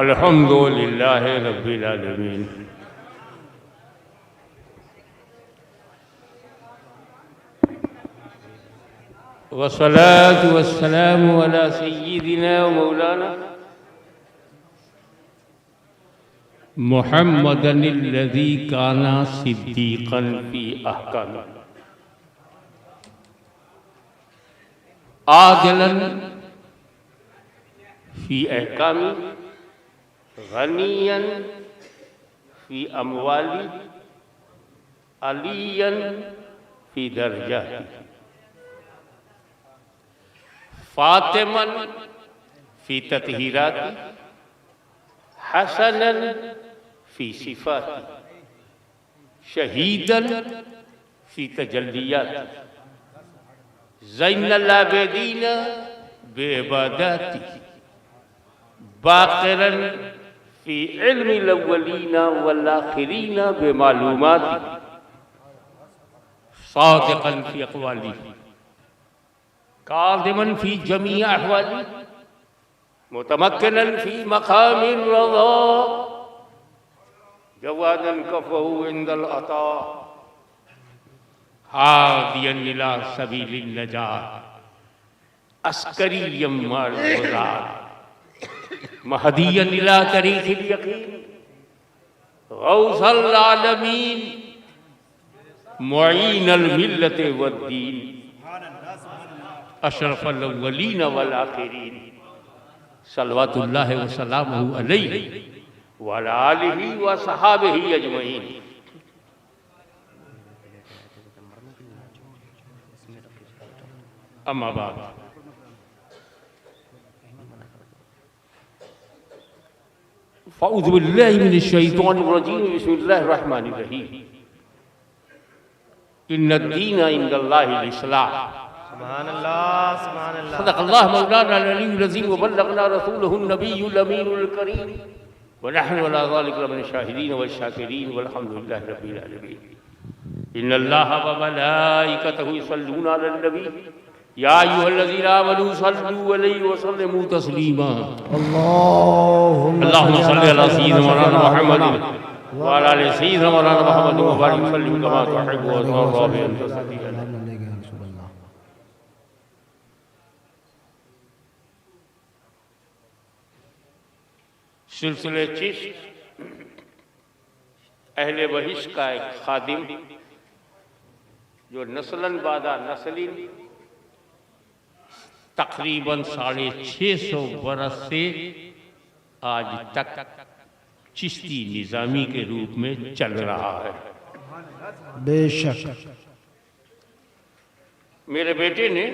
अल्हम्दुलिल्लाहि रब्बिल आलमीन। वस्सलातु वस्सलामु अला सय्यिदिना व मौलाना मुहम्मदिल्लज़ी काना सिद्दीक़न फ़ी अहकाम आदिलन फ़ी अहकामी गनियन फ़ी अमवाली अलियन फ़ी दर्जाती फातिमन फ़ी ततहीराती हसनन फ़ी सिफ़ाती शहीदन फ़ी तजल्लियाती ज़ैनल आबिदीन बेइबादाती बाक़िरन फ़ी इल्मिल अव्वलीन वल आख़िरीन बेमालूमाती सादिक़न फ़ी अक़वाली काज़िमन फ़ी जमी अहवाली मुतमक्किनन फ़ी मक़ामिर रज़ा जवादन कफ़हु इंदल अता हादियन इला सबीलिन नजात अस्करियम मअल हुदात महदियन इला तरीक़िल यक़ीन गौसल आलमीन मुईनल मिल्लत वद्दीन अशरफल अव्वलीन वल आख़िरीन सल्लल्लाहु व सल्लमुहु अलैहि व अला आलिहि व सहाबिहि अजमईन। अम्मा बाद फ़अऊज़ु बिल्लाहि मिनश शैतानिर रजीम बिस्मिल्लाहिर रहमानिर रहीम इन्नद्दीन इंदल्लाहिल इस्लाम सुब्हानल्लाह सुब्हानल्लाह सदक़ल्लाहु मौलाना अल-अलीयुल अज़ीम व बल्लगना रसूलुहुन नबियुल अमीनुल करीम व नहनु अला ज़ालिका मिनश शाहिदीन व शाकिरीन वल्हम्दुलिल्लाहि रब्बिल आलमीन। इन्नल्लाहा व मलाइकतहु युसल्लूना अलन नबी या अय्युहल्लज़ीना आमनू सल्लू अलैहि व सल्लिमू तस्लीमा अल्लाहुम्मा सल्लि अला सय्यिदिना मौलाना मुहम्मदिन व अला आलि सय्यिदिना मौलाना मुहम्मदिन व बारिक वसल्लिम कमा तुहिब्बु व तुर्ज़ी अनत सल्ली। सिलसिले चिश्त अहले बहिश का एक खादिम जो नस्लन बादा नस्लिन तकरीबन 650 बरस से आज तक चिश्ती निज़ामी के रूप में चल रहा है। बेशक मेरे बेटे ने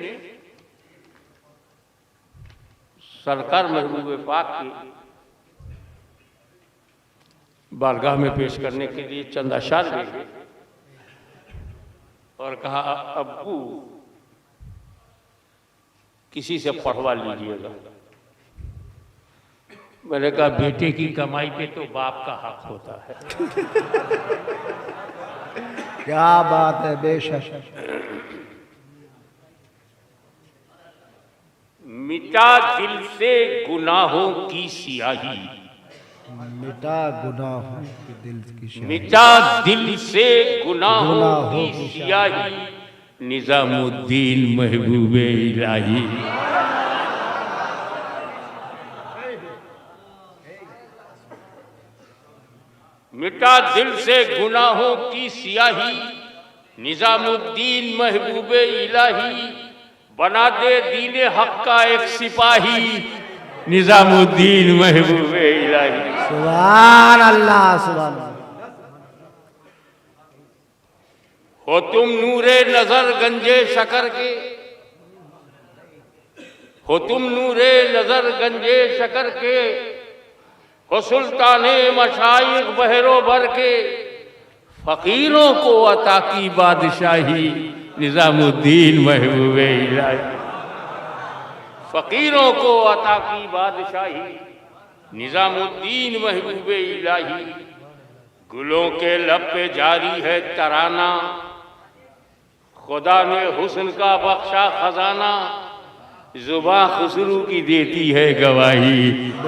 सरकार महबूब पाक की बारगाह में पेश करने के लिए चंद अशार भेजे और कहा अब्बू किसी से पढ़वा लीजिएगा। मैंने कहा बेटे की कमाई पे तो बाप का हक होता है। क्या बात है, बेशक। मिटा दिल से गुनाहों की सियाही, मिटा गुनाहों की दिल की स्याही, मिटा दिल से गुनाहों की सियाही निजामुद्दीन महबूबे इलाही। मिटा दिल से गुनाहों की सियाही निजामुद्दीन महबूबे इलाही, बना दे दीने हक का एक सिपाही निजामुद्दीन महबूबे इलाही। सुभान अल्लाह सुभान अल्लाह। हो तुम नूरे नजर गंजे शकर के, हो तुम नूरे नजर गंजे शकर के, हो सुल्ताने मशाइख बहरो भर के, फकीरों को अता की बादशाही निजामुद्दीन महबूबे इलाही। फकीरों को अता की बादशाही निजामुद्दीन महबूबे इलाही। गुलों के लब पे जारी है तराना, खुदा ने हुस्न का बख्शा खजाना, जुबा खुसरू की देती है गवाही,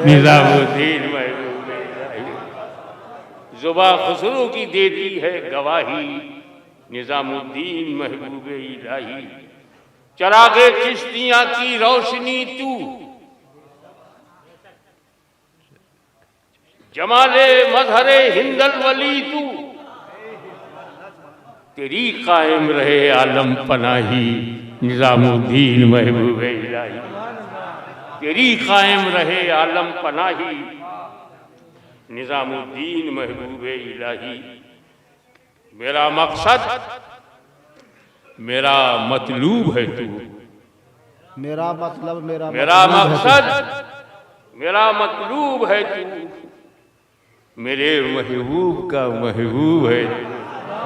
निजामुद्दीन महबूब इलाही। जुबा खुसरू की देती है गवाही, निजामुद्दीन महबूब इलाही। चरागे चिश्तियां की रोशनी तू, जमाले मजहरे हिंदल वली तू। तेरी कायम रहे आलम पनाही, निजामुद्दीन महबूब इलाही। तेरी कायम रहे आलम पनाही, निजामुद्दीन महबूब इलाही। मेरा मकसद मेरा मतलूब है तू, मेरा मतलब मेरा मकसद मेरा मतलूब है तू, मेरे महबूब का महबूब है तू।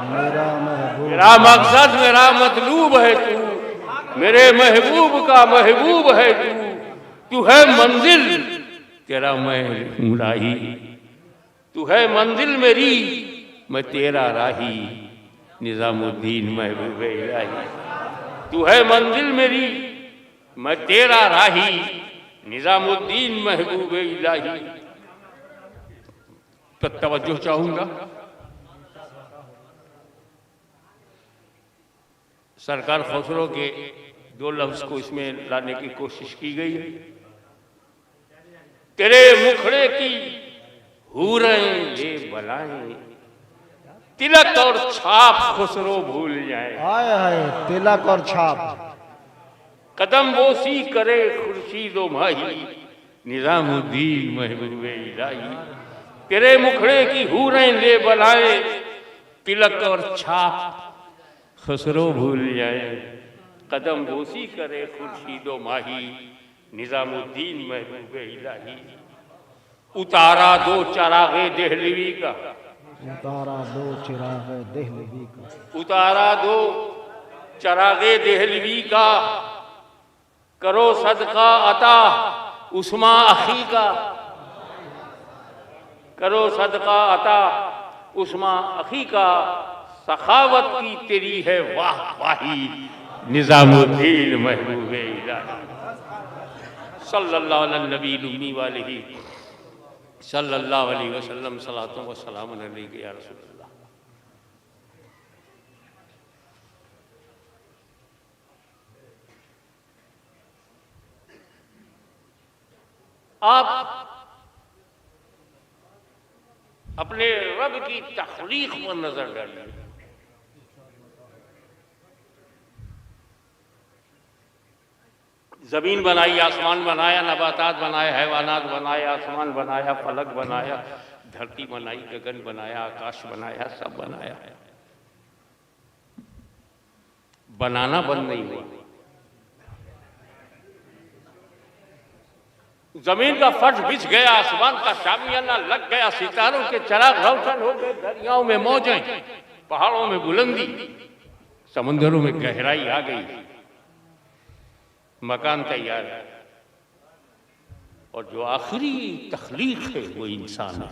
मेरा महबूब, मेरा मकसद मेरा मतलूब है तू, मेरे महबूब का महबूब है तू। तू है मंजिल तेरा मैं हूं राही, तू है मंजिल मेरी मैं तेरा राही, निजामुद्दीन महबूब इलाही। तू है मंजिल मेरी मैं तेरा राही, निजामुद्दीन महबूब इलाही। तो तवज्जो चाहूंगा, सरकार खुसरो के दो लफ्ज को इसमें लाने की कोशिश की गई है। तेरे मुखड़े की हूरें ले बलाएं, तिलक और छाप खुसरो भूल जाए। हाय हाय, तिलक और छाप। कदम बोसी करे खुर्शीदो माही, निजामुद्दीन महबूब इलाही। तेरे मुखड़े की हूरें ले बलाएं, तिलक और छाप खुसरो भूल जाए। कदम बोसी करे खुर्शीदो माही, निजामुद्दीन महबूब इलाही। उतारा दो चरागे देहलवी का, उतारा दो चिराग देहलवी का, उतारा दो चरागे देहलवी का। करो सदका अता उस्मा अखी का, करो सदका अता उस्मा अखी का। सखावत की तेरी है वाह वाही, निजामुद्दीन महबूब इलाही। सल्लल्लाहु अलैहि नबी लुम्मी वालिही सल्लल्लाहु अलैहि वसल्लम। सलातो व सलाम अलैका या रसूलल्लाह। आप अपने रब की तख्लीक पर नजर डालिए। जमीन बनाई, आसमान बनाया, नबातात बनाए, हैवानात बनाए, आसमान बनाया, फलक बनाया, धरती बनाई, गगन बनाया, आकाश बनाया, सब बनाया। बनाना बंद नहीं हुआ। जमीन का फर्श बिछ गया, आसमान का शामियाना लग गया, सितारों के चिराग रोशन हो गए, दरियाओं में मौजें, पहाड़ों में बुलंदी, समंदरों में गहराई आ गई। मकान तैयार है, और जो आखिरी तख्लीक है वो इंसान है।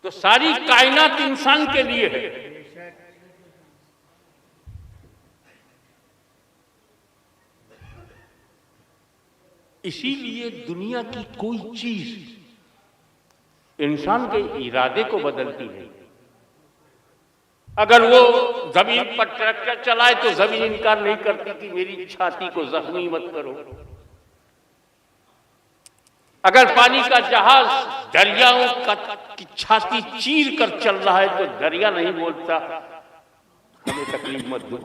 तो सारी कायनात इंसान के लिए है। इसीलिए दुनिया की कोई चीज इंसान के इरादे को बदलती नहीं। अगर वो जमीन पर ट्रैक्टर चलाए तो जमीन इनकार नहीं करती कि मेरी छाती को जख्मी मत करो। अगर पानी का जहाज दरियाओं की छाती चीर कर चल रहा है तो दरिया नहीं बोलता हमें तकलीफ मत दो।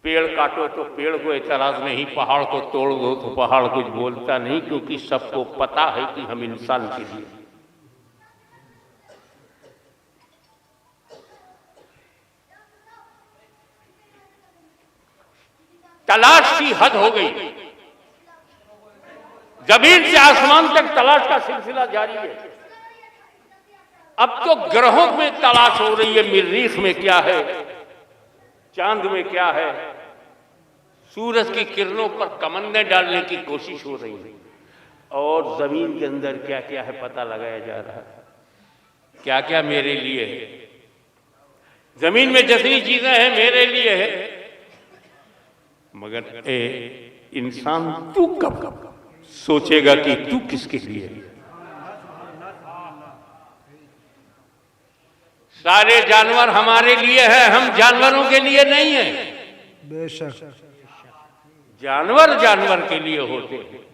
पेड़ काटो तो पेड़ को एतराज नहीं, पहाड़ को तोड़ दो तो पहाड़ कुछ बोलता नहीं, क्योंकि सबको पता है कि हम इंसान के लिए। तलाश की हद हो गई, जमीन से आसमान तक तलाश का सिलसिला जारी है। अब तो ग्रहों में तलाश हो रही है, मरीख में क्या है, चांद में क्या है, सूरज की किरणों पर कमंदे डालने की कोशिश हो रही है, और जमीन के अंदर क्या क्या है पता लगाया जा रहा है। क्या क्या मेरे लिए है, जमीन में जितनी चीजें हैं मेरे लिए है, मगर इंसान तू कब सोचेगा कि तू किसके लिए है? सारे जानवर हमारे लिए हैं, हम जानवरों के लिए नहीं है। बेशक जानवर जानवर के लिए होते हैं।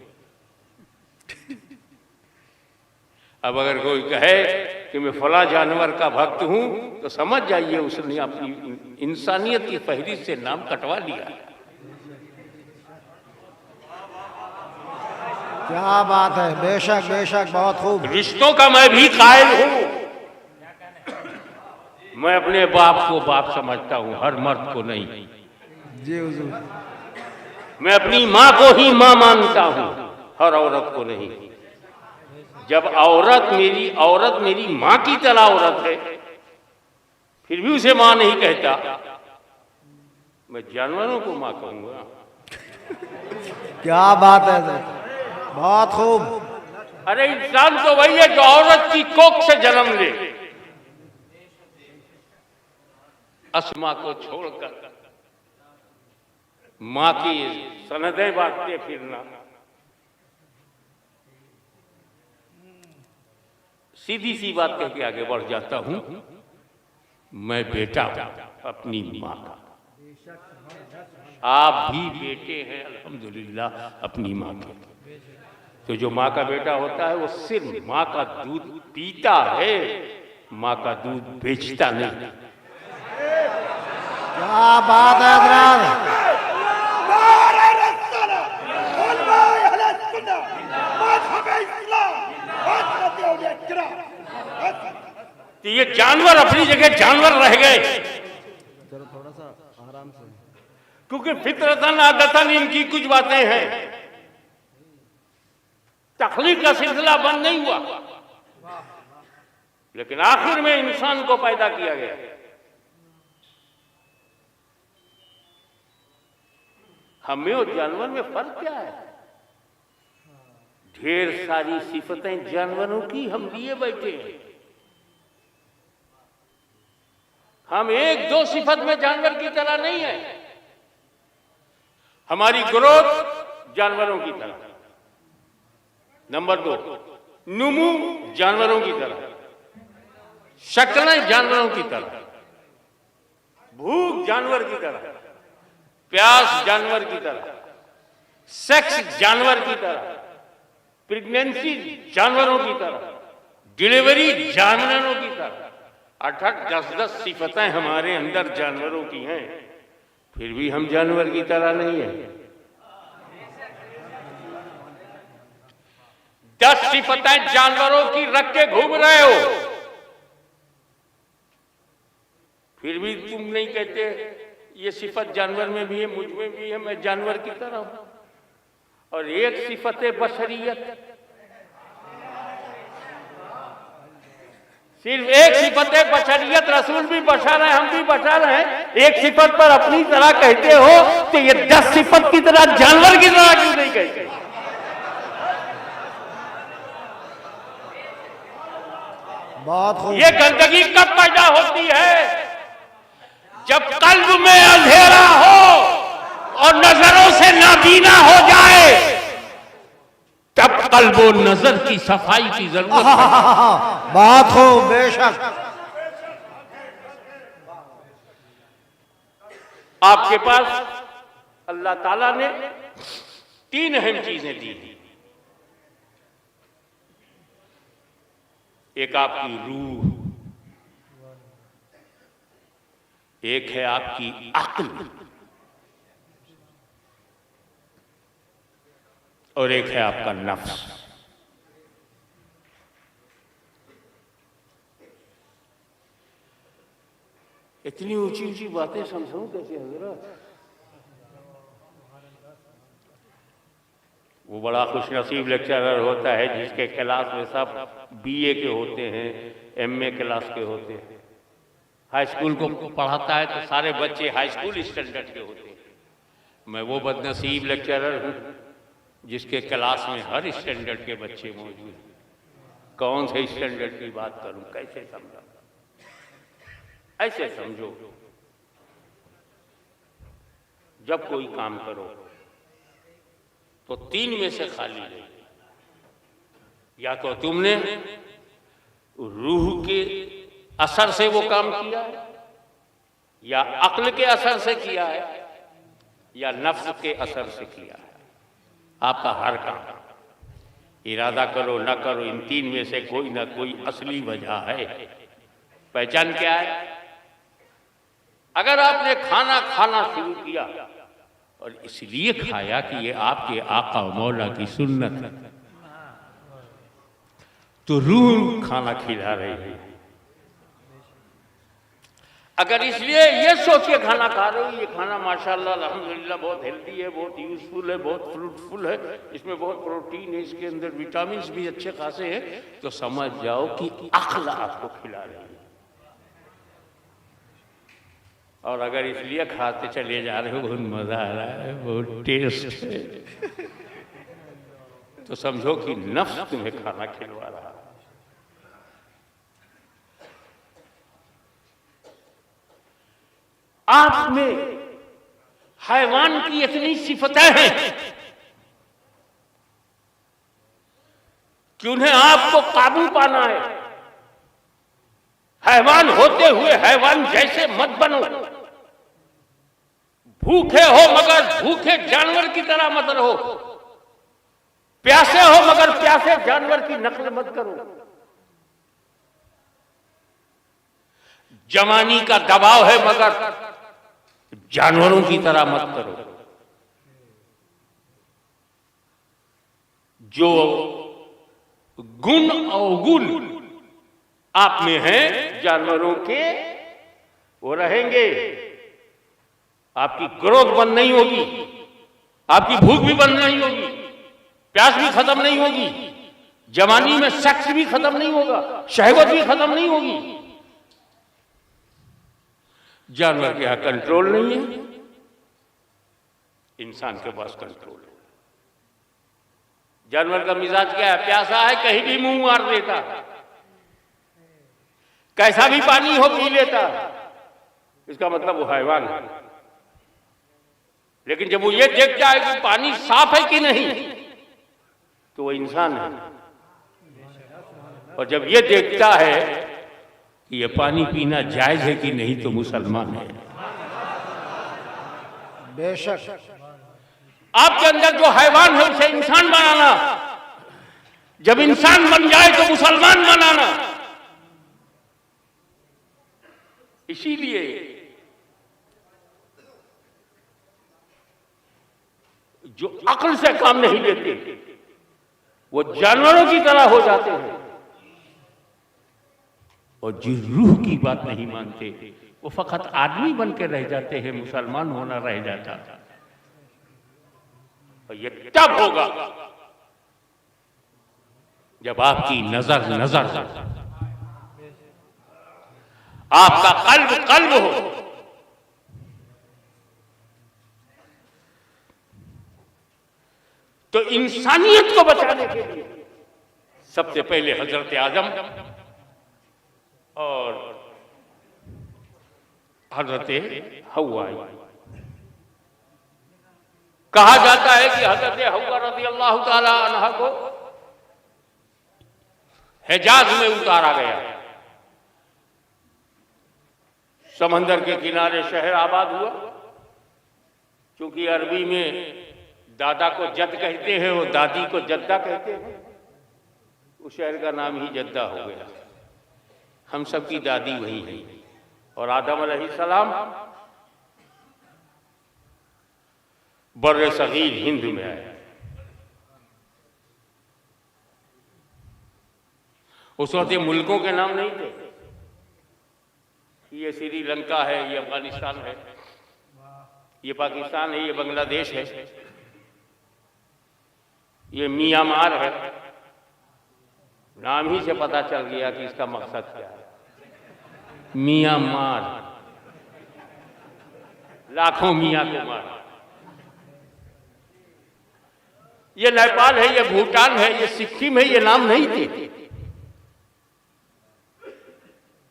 अब अगर कोई कहे कि मैं फला जानवर का भक्त हूं तो समझ जाइए उसने अपनी इंसानियत की फहरिस्त से नाम कटवा लिया। क्या बात है, बेशक बेशक, बहुत खूब। रिश्तों का मैं भी कायल हूं। मैं अपने बाप को बाप समझता हूं, हर मर्द को नहीं। जी हुजूर। मैं अपनी माँ को ही माँ मानता हूं, हर औरत को नहीं। जब औरत मेरी माँ की तरह औरत है, फिर भी उसे माँ नहीं कहता, मैं जानवरों को माँ कहूंगा। क्या बात है, बहुत खूब। अरे इंसान तो वही है जो औरत की कोख से जन्म ले। अस्मा को छोड़कर माँ की सनदें बांटते फिरना। सीधी सी बात कह के आगे बढ़ जाता हूं, मैं बेटा अपनी माँ का। आप भी बेटे हैं अल्हम्दुलिल्लाह अपनी माँ के। तो जो माँ का बेटा होता है वो सिर्फ माँ का दूध पीता है, माँ का दूध बेचता नहीं। क्या बात है हजरात। तो ये जानवर अपनी जगह जानवर रह गए। चलो थोड़ा सा आराम से, क्योंकि फितरतन आदतन इनकी कुछ बातें हैं। तखलीक का सिलसिला बंद नहीं हुआ, लेकिन आखिर में इंसान को पैदा किया गया। हमें और जानवर में फर्क क्या है? ढेर सारी सिफतें जानवरों की हम लिए बैठे हैं। हम एक दो सिफत में जानवर की तरह नहीं है। हमारी ग्रोथ जानवरों की तरह, नंबर 2 नुमू जानवरों की तरह, शक्लें जानवरों की तरह, भूख जानवर की तरह, प्यास जानवर की तरह, सेक्स जानवर की तरह, प्रेगनेंसी जानवरों की तरह, डिलीवरी जानवरों की तरह। 8-10 सिफतें हमारे अंदर जानवरों की हैं, फिर भी हम जानवर की तरह नहीं है। 10 सिफतें जानवरों की रख के घूम रहे हो, फिर भी तुम नहीं कहते ये सिफत जानवर में भी है, मुझ में भी है, मैं जानवर की तरह हूं। और एक सिफत बशरियत, सिर्फ एक सिफत बशरियत, रसूल भी बशर है, हम भी बशर हैं। एक सिफत पर अपनी तरह कहते हो तो ये 10 सिफत की तरह जानवर की तरह क्यों नहीं कहते? बहुत खूब। ये गंदगी कब पैदा होती है? जब कल्ब में अंधेरा हो और नजरों से नाबीना हो जाए, तब कल्ब और नजर की सफाई की जरूरत है। बहुत खूब, बेशक। आपके पास अल्लाह ताला ने 3 अहम चीजें दी। एक आपकी रूह, एक है आपकी अक्ल, और एक है आपका नफ्स। इतनी ऊंची ऊंची बातें समझाऊं कैसे हजरत? वो बड़ा खुशनसीब लेक्चरर होता है जिसके क्लास में सब बीए के होते हैं, एमए क्लास के होते हैं। हाई स्कूल को पढ़ाता है तो सारे बच्चे हाई स्कूल स्टैंडर्ड के होते हैं। मैं वो बदनसीब लेक्चरर हूँ जिसके क्लास में हर स्टैंडर्ड के बच्चे मौजूद हैं। कौन से स्टैंडर्ड की बात करूं, कैसे समझाऊं? ऐसे समझो, जब कोई काम करो तो तीन में से खाली रहे, या तो तुमने रूह के असर से वो काम किया है, या अक्ल के असर से किया है, या नफ्स के असर से किया है। आपका हर काम, इरादा करो ना करो, इन तीन में से कोई ना कोई असली वजह है। पहचान क्या है? अगर आपने खाना खाना शुरू किया और इसलिए खाया कि ये आपके आका मौला की सुन्नत है, तो रूह खाना खिला रही है। अगर इसलिए ये सोच के खाना खा रहे हो, ये खाना माशाल्लाह अल्हम्दुलिल्लाह बहुत हेल्दी है, बहुत यूजफुल है, बहुत फ्रूटफुल है, इसमें बहुत प्रोटीन है, इसके अंदर विटामिन भी अच्छे खासे हैं, तो समझ जाओ कि अक्ल आपको खिला रही है। और अगर इसलिए खाते चले जा रहे हो, बहुत मजा आ रहा है, बहुत टेस्ट है, तो समझो कि नफ्स तुम्हें खाना खिलवा रहा है। आप में हैवान की इतनी सिफतें हैं कि उन्हें आपको काबू पाना है। हैवान होते हुए हैवान जैसे मत बनो। भूखे हो मगर भूखे जानवर की तरह मत रहो। प्यासे हो मगर प्यासे जानवर की नकल मत करो। जवानी का दबाव है मगर जानवरों की तरह मत करो। जो गुण अवगुण आप में हैं जानवरों के, वो रहेंगे। आपकी ग्रोथ बंद नहीं होगी, आपकी भूख भी बंद नहीं होगी, प्यास भी खत्म नहीं होगी, जवानी में सेक्स भी खत्म नहीं होगा, शहवत भी खत्म नहीं होगी। जानवर के यहां कंट्रोल नहीं है, इंसान के पास कंट्रोल है। जानवर का मिजाज क्या है? प्यासा है कहीं भी मुंह मार देता, कैसा भी पानी हो पी लेता। इसका मतलब वो हैवान है। लेकिन जब वो ये देखता है कि पानी साफ है कि नहीं, तो वो इंसान है। और जब ये देखता है कि ये पानी पीना जायज है कि नहीं, तो मुसलमान है। बेशक आपके अंदर जो हैवान है उसे इंसान बनाना, जब इंसान बन जाए तो मुसलमान बनाना। इसीलिए जो अक्ल से काम नहीं लेते वो जानवरों की तरह हो जाते हैं, और जो रूह की बात नहीं मानते वो फकत आदमी बन के रह जाते हैं, मुसलमान होना रह जाता। और ये तब होगा जब आपकी नजर नजर, आपका कल्ब कल्ब हो। तो इंसानियत को बचाने के लिए सबसे पहले हजरत आदम और हजरत हव्वा आई। कहा जाता है कि हजरत हव्वा रज़ी अल्लाह ताला अन्हा को हिजाज में उतारा गया। समंदर के किनारे शहर आबाद हुआ। क्योंकि अरबी में दादा को जद कहते हैं और दादी को जद्दा कहते हैं, उस शहर का नाम ही जद्दा हो गया। हम सब की दादी वही है। और आदम अलैहिस्सलाम बर्रे सगीर हिंद में आए। उस वक्त ये मुल्कों के नाम नहीं थे। ये श्रीलंका है, ये अफगानिस्तान है, ये पाकिस्तान है, ये बांग्लादेश है, ये म्यांमार है। नाम ही से पता चल गया कि इसका मकसद क्या है। म्यांमार, लाखों मियां को मार। ये नेपाल है, ये भूटान है, ये सिक्किम है, ये नाम नहीं थे।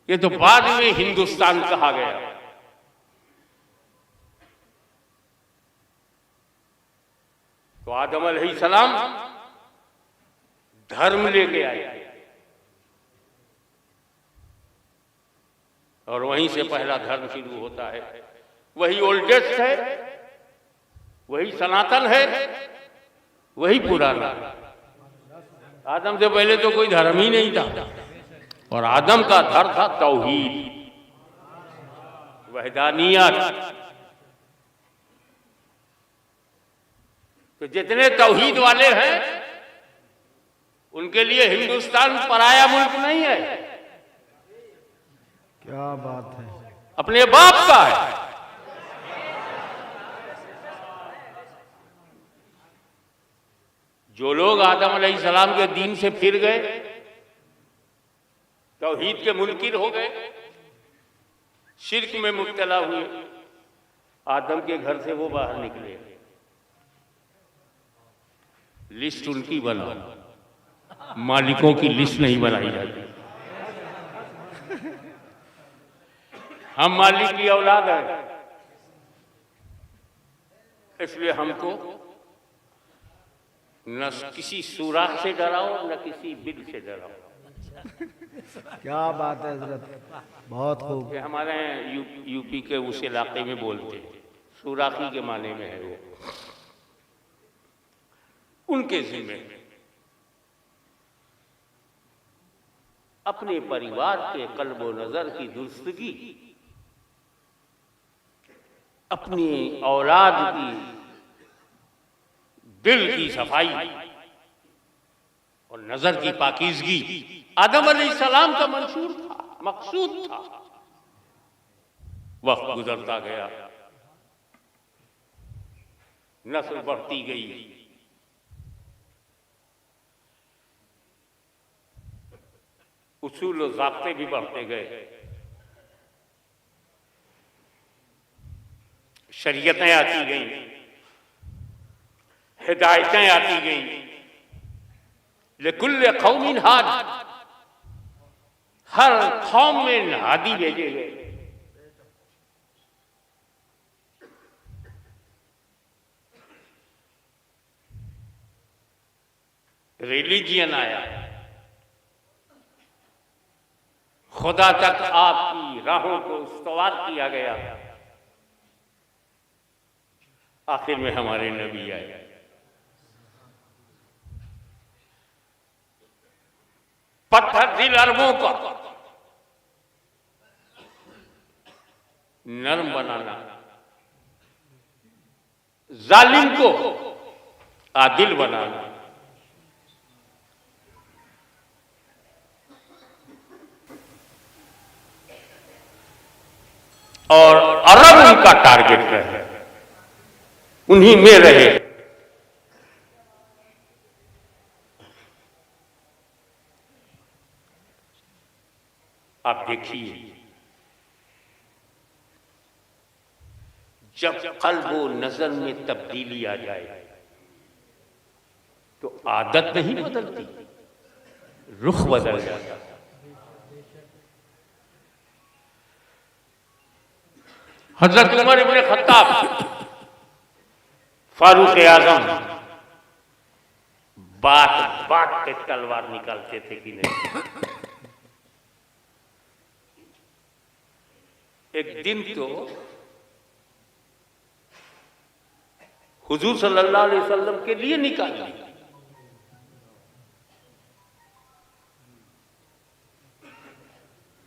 ये तो बाद में हिंदुस्तान कहा गया। तो आदम अलैहिस्सलाम धर्म लेके आए और वहीं से पहला धर्म शुरू होता है। वही ओल्डेस्ट है, वही सनातन है, वही पुराना। आदम से पहले तो कोई धर्म ही नहीं था और आदम का धर्म था तौहीद, वहदानियत। तो जितने तौहीद वाले हैं उनके लिए हिंदुस्तान पराया मुल्क नहीं है, क्या बात है, अपने बाप का है। जो लोग आदम अलैहिस्सलाम के दीन से फिर गए, तौहीद के मुनकिर हो गए, शिर्क में मुब्तला हुए, आदम के घर से वो बाहर निकले। लिस्ट उनकी बना, मालिकों की लिस्ट नहीं बनाई जाती। हम मालिक की औलाद हैं, इसलिए हमको न किसी सुराख से डराओ न किसी बिल से डराओ। क्या बात है हजरत, बहुत खूब। ये हमारे यूपी के उस इलाके में बोलते हैं, सुराखी के माने में है वो। उनके जिम्मे अपने परिवार के कल्बो नजर की दुरुस्तगी, अपनी औलाद की दिल की सफाई और नजर की पाकीज़गी आदम अलैहिस्सलाम का मंशूर था, मकसूद था। वक्त गुजरता गया, नस्ल बढ़ती गई, उसूल और ज़ाब्ते भी बढ़ते गए, शरीयतें आती गईं, हिदायतें आती गईं। लिकुल्ल कौमिन हाद, हर कौम में हादी भेजे गए। रिलीजियन आया, खुदा तक आपकी राहों को इस्तवार किया गया। आखिर में हमारे नबी आए, पत्थर दिल अरबों का नरम बनाना, जालिम को आदिल बनाना। और अरब उनका टारगेट रहे, उन्हीं में रहे। आप देखिए, जब कल्ब व नजर में तब्दीली आ जाए तो आदत नहीं बदलती, रुख बदल जाता। हजरत उमर इब्ने खत्ताब, फारूक आजम बात बात पे तलवार निकालते थे कि नहीं। एक दिन तो हुजूर सल्लल्लाहु अलैहि वसल्लम के लिए निकाली।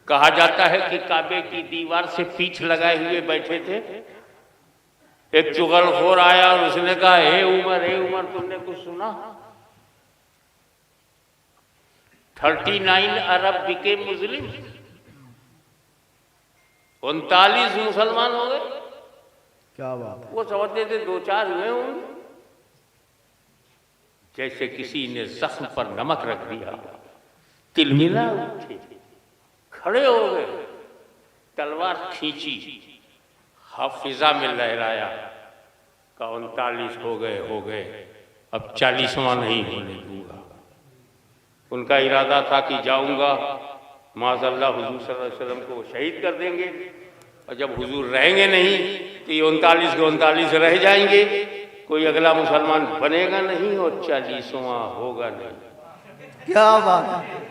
कहा जाता है कि काबे की दीवार से पीठ लगाए हुए बैठे थे। एक चुगलखोर आया और उसने कहा, हे उमर तुमने कुछ सुना? 39 अरब बिके मुस्लिम, 39 मुसलमान हो गए। क्या बात है। वो समझते थे 2-4 हुए होंगे। जैसे किसी ने जख्म पर नमक रख दिया, तिलमिला उठे, खड़े हो गए, तलवार खींची, हाफिजा में लहराया, का 39 हो गए, अब 40वां नहीं होने दूंगा। उनका इरादा था कि जाऊंगा, माज़अल्लाह हुजूर सल्लल्लाहु अलैहि वसल्लम को शहीद कर देंगे, और जब हुजूर रहेंगे नहीं तो ये 39 के 39 रह जाएंगे, कोई अगला मुसलमान बनेगा नहीं और 40वां होगा नहीं। क्या बात है।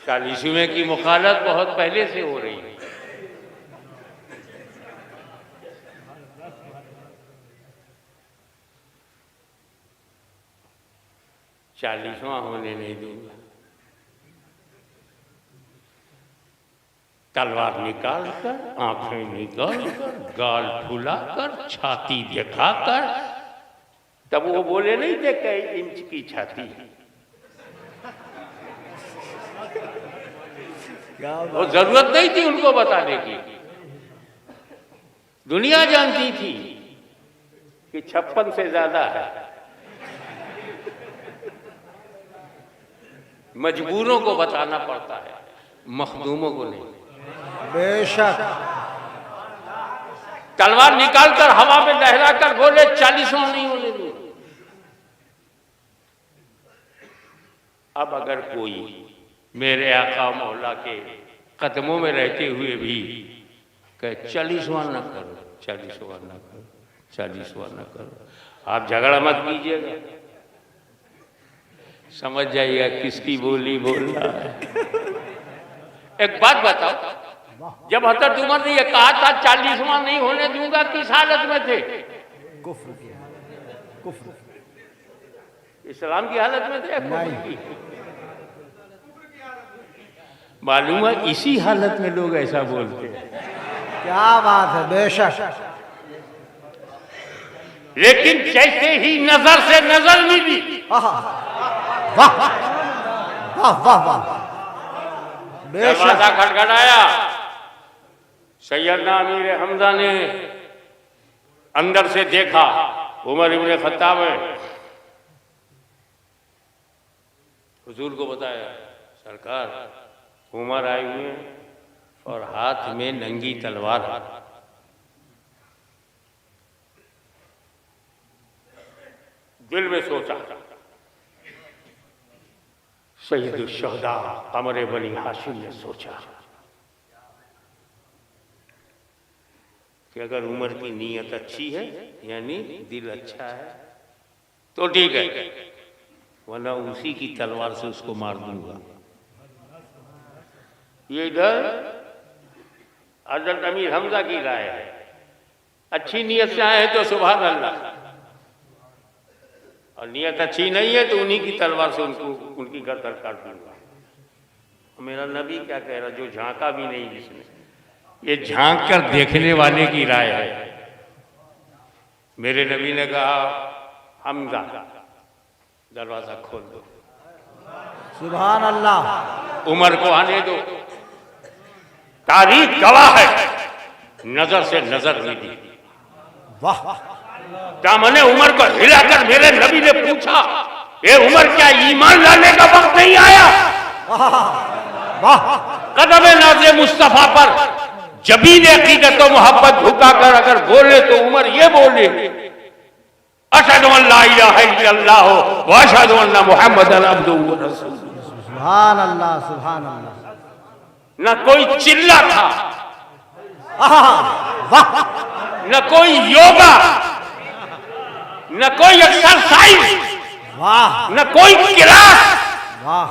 40वें की मुखालत बहुत पहले से हो रही है। चालीसवां होने नहीं दूंगा। तलवार निकाल कर, आंखें निकाल कर, गाल फुला कर, छाती दिखाकर, तब वो बोले नहीं थे कई इंच की छाती, वो जरूरत नहीं थी उनको बताने की। दुनिया जानती थी कि 56 से ज्यादा है। मजबूरों को बताना पड़ता है, मखदूमों को नहीं। बेशक। तलवार निकालकर हवा में लहरा कर बोले 40वां नहीं होने दूंगा। अब अगर कोई मेरे आका मौला के कदमों में रहते हुए भी कहे 40वां न करो, 40वां न करो, 40वां न करो, आप झगड़ा मत कीजिएगा, समझ जाइएगा किसकी बोली बोल रहा है। एक बात बताओ, जब हज़रत उमर ने यह कहा था 40वां नहीं होने दूंगा, किस हालत में थे? कुफ्र। इस्लाम की हालत में थे? नहीं। मालूम है इसी हालत में लोग ऐसा बोलते हैं। क्या बात है। बेशक। लेकिन जैसे ही नजर से नजर मिली, वाह वाह वाह वाह। दरवाजा खटखटाया, सैयदना अमीर हमजा ने अंदर से देखा, उमर इब्ने खत्ताब है। हुजूर को बताया, सरकार उमर आए हुए हैं और हाथ में नंगी तलवार। दिल में सोचा, सैयदुल शुहदा कमर बनी हाशिम ने सोचा कि अगर उमर की नीयत अच्छी है, यानी दिल अच्छा है, तो ठीक है, वरना उसी की तलवार से उसको मार दूंगा। ये इधर हज़रत अमीर हमजा की राय है। अच्छी नीयत से आए हैं तो सुभान अल्लाह, और नीयत अच्छी नहीं है तो उन्हीं की तलवार से उनको उनकी गर्दन काट दूंगा। मेरा नबी क्या कह रहा, जो झांका भी नहीं जिसने, ये झांक कर देखने वाले की राय है। मेरे नबी ने कहा, हमजा दरवाजा खोल दो। सुभान अल्लाह। उमर को आने दो, तारीख गवाह है, नजर से नजर मिली। वाह। दामने उमर को हिलाकर मेरे नबी ने पूछा, ए उमर क्या ईमान लाने का वक्त नहीं आया? वाह। कदम नाज़े मुस्तफा पर जबीन अकीदत व मोहब्बत झुकाकर अगर बोले तो उमर ये बोले, अशहदु अन ला इलाहा इल्लल्लाह व अशहदु अन्ना मुहम्मदन अब्दुहु व रसूलुहु। सुभान अल्लाह। सुभान अल्लाह। न कोई चिल्ला था, वाह। न कोई योगा, न कोई एक्सरसाइज, वाह। न कोई क्लास। वाह।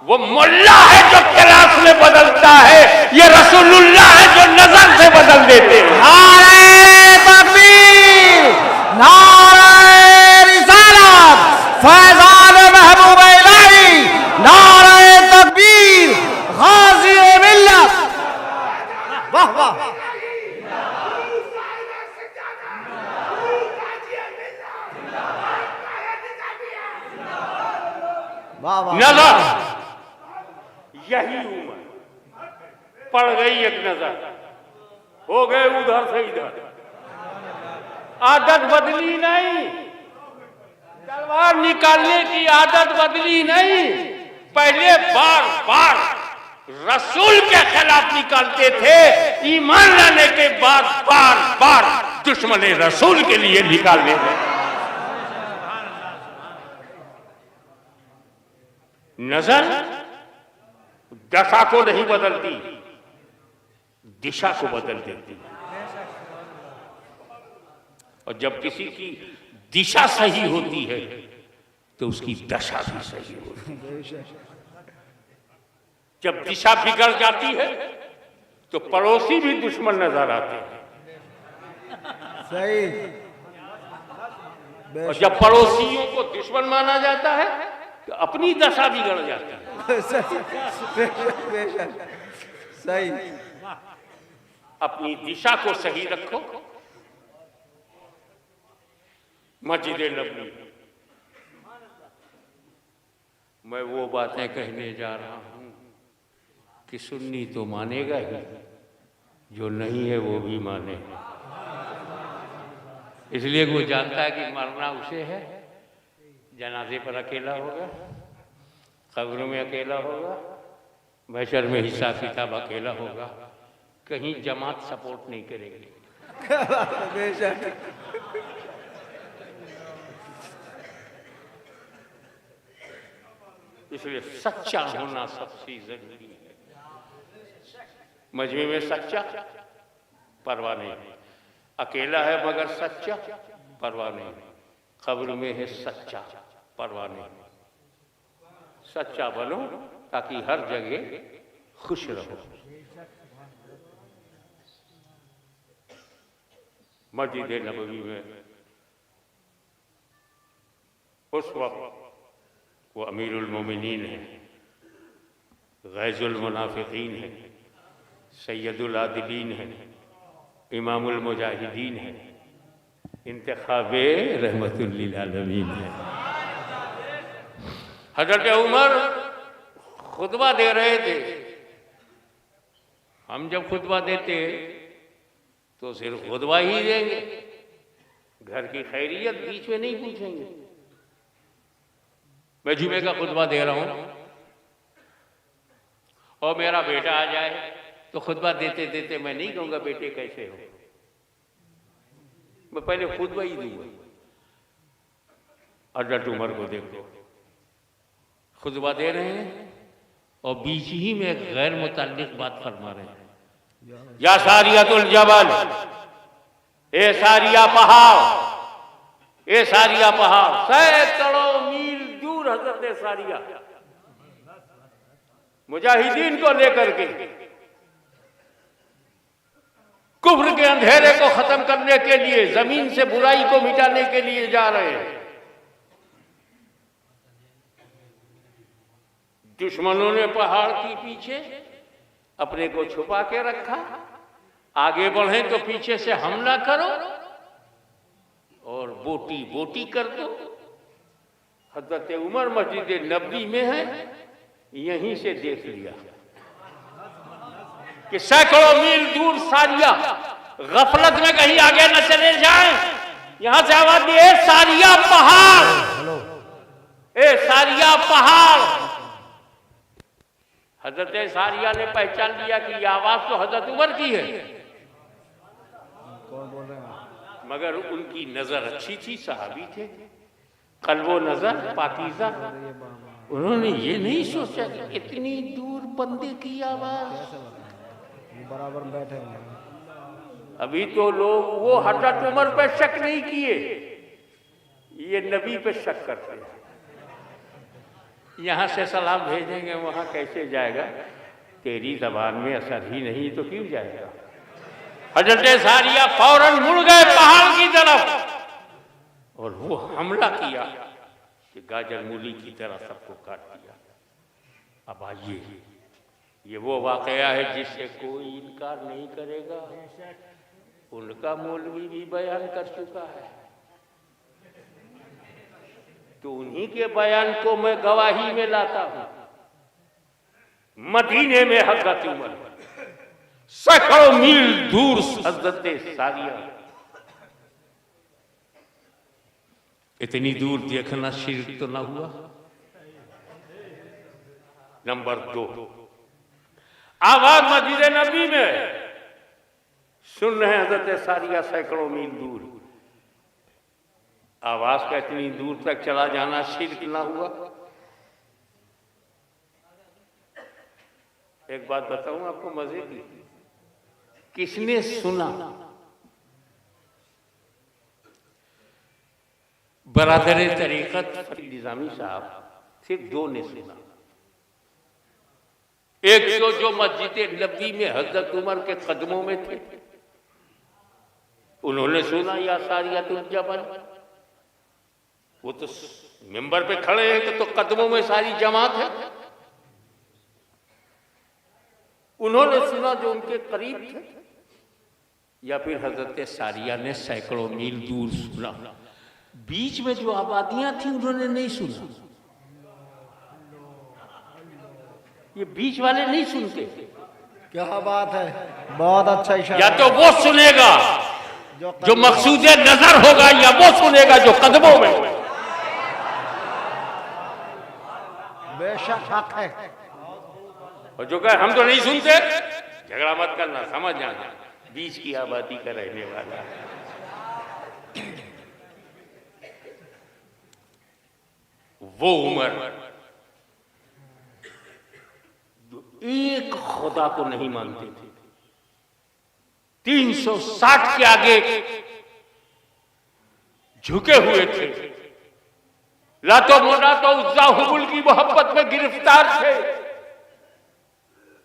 वो मुल्ला है जो क्लास में बदलता है, ये रसूलुल्लाह है जो नजर से बदल देते हैं। नारे तकबीर, नारे रिसालत, फैजान महबूब इलाही, नारे तकबीर, गाज़ी मिल्लत। वाह वाह। नजर, यही उम्र पड़ गई, एक नजर हो गए उधर से इधर। आदत बदली नहीं, तलवार निकालने की आदत बदली नहीं। पहले बार बार रसूल के खिलाफ निकालते थे, ईमान लाने के बाद बार बार दुश्मन रसूल के लिए निकालने थे। नजर दशा को नहीं बदलती, दिशा को बदल देती। और जब किसी की दिशा सही होती है तो उसकी दशा भी सही होती है। जब दिशा बिगड़ जाती है तो पड़ोसी भी दुश्मन नजर आते हैं। सही। और जब पड़ोसियों को दुश्मन माना जाता है तो अपनी दशा बिगड़ जाती है। सही। अपनी दिशा को सही रखो। मस्जिद नबवी, मैं वो बातें कहने जा रहा हूं कि सुन्नी तो मानेगा ही, जो नहीं है वो भी माने। इसलिए वो जानता है कि मरना उसे है। जनाजे पर अकेला होगा, कब्र में अकेला होगा, महशर में हिसाब किताब अकेला होगा। कहीं जमात सपोर्ट नहीं करेगी। इसलिए सच्चा होना सबसे जरूरी है। मजमे में सच्चा, परवाह नहीं। अकेला है मगर सच्चा, परवाह नहीं। कब्र में है सच्चा, परवाह नहीं। सच्चा बनो ताकि हर जगह खुश रहो। मस्जिद नबवी में उस वक्त वो अमीरुल मोमिनीन है, गैजुल मुनाफिकीन है, सैयदुल आदिलीन है, इमामुल मुजाहिदीन है, इंतखाबे रहमतुल लिल आलमीन है। हजरत उमर खुतबा दे रहे थे। हम जब खुतबा देते तो सिर्फ खुतबा ही देंगे, घर की खैरियत बीच में नहीं पूछेंगे। मैं जुमे का खुतबा दे रहा हूं और मेरा बेटा आ जाए तो खुतबा देते देते मैं नहीं कहूंगा बेटे कैसे हो, मैं पहले खुतबा ही दूंगा। हजरत उमर को देखो, खुतबा दे रहे हैं और बीच ही में गैर मुताल्लिक बात फरमा रहे हैं। या सारियातुल जबल, ए सारिया पहाड़, ए सारिया पहाड़। सैकड़ों मील दूर हजरत सारिया मुजाहिदीन को लेकर के कुफ्र के अंधेरे को खत्म करने के लिए, जमीन से बुराई को मिटाने के लिए जा रहे हैं। दुश्मनों ने पहाड़ के पीछे अपने को छुपा के रखा। आगे बढ़े तो पीछे से हमला करो और बोटी बोटी कर दो। हजरत उमर मस्जिद नबवी में है, यहीं से देख लिया कि सैकड़ों मील दूर सारिया गफलत में कहीं आगे न चले जाएं। यहां से आवाज दी, ए सारिया पहाड़, ए सारिया पहाड़। हजरत सारिया ने पहचान लिया कि यह आवाज तो हजरत उमर की है। कौन बोल रहे हैं? मगर उनकी नजर अच्छी थी, सहाबी थे, कल्बो नजर पाकीज़ा। उन्होंने ये नहीं सोचा कि इतनी दूर बंदे की आवाज। बराबर बैठे हैं। अभी तो लोग वो हजरत उमर पे शक नहीं किए, ये नबी पे शक करते हैं। यहां से सलाम भेजेंगे, वहां कैसे जाएगा? तेरी जबान में असर ही नहीं तो क्यों जाएगा? हजरत सारिया फौरन मुड़ गए पहाड़ की तरफ और वो हमला किया कि गाजर मूली की तरह सबको काट दिया। अब आइए, ये वो वाकया है जिससे कोई इनकार नहीं करेगा। उनका मौलवी भी बयान कर चुका है, तो उन्हीं के बयान को मैं गवाही में लाता हूं। मदीने में हजरत उमर सैकड़ों मील दूर हजरत सारिया, इतनी दूर देखना शिर्क तो ना हुआ? नंबर 2, आवाज मस्जिद नबी में सुन रहे हैं हजरत सारिया सैकड़ों मील दूर। आवाज का इतनी दूर तक चला जाना शिर्क ना हुआ? एक बात बताऊं आपको मजे की, किसने सुना? बरादरे तरीकत फरीद निजामी साहब, सिर्फ दो ने सुना। एक तो जो मस्जिद नबी में हजरत उमर के कदमों में थे, उन्होंने सुना या सारियातुल जबल। वो तो मिंबर पे खड़े हैं तो कदमों में सारी जमात है। उन्होंने सुना जो उनके करीब थे, या फिर हजरत सारिया ने सैकड़ों मील दूर सुना। बीच में जो आबादियां थी उन्होंने नहीं सुना। ये बीच वाले नहीं सुनते। क्या बात है, बहुत अच्छा इशारा। या तो वो सुनेगा जो मकसूद नजर होगा, या वो सुनेगा जो कदमों में। बेशक हक है। और जो कहे हम तो नहीं सुनते, झगड़ा मत करना, समझ जाना बीच की आबादी का रहने वाला। वो उमर जो एक खुदा को नहीं मानते थे, 360 के आगे झुके हुए थे, लातो मोनातो उज्जा हुबुल की मोहब्बत में गिरफ्तार थे।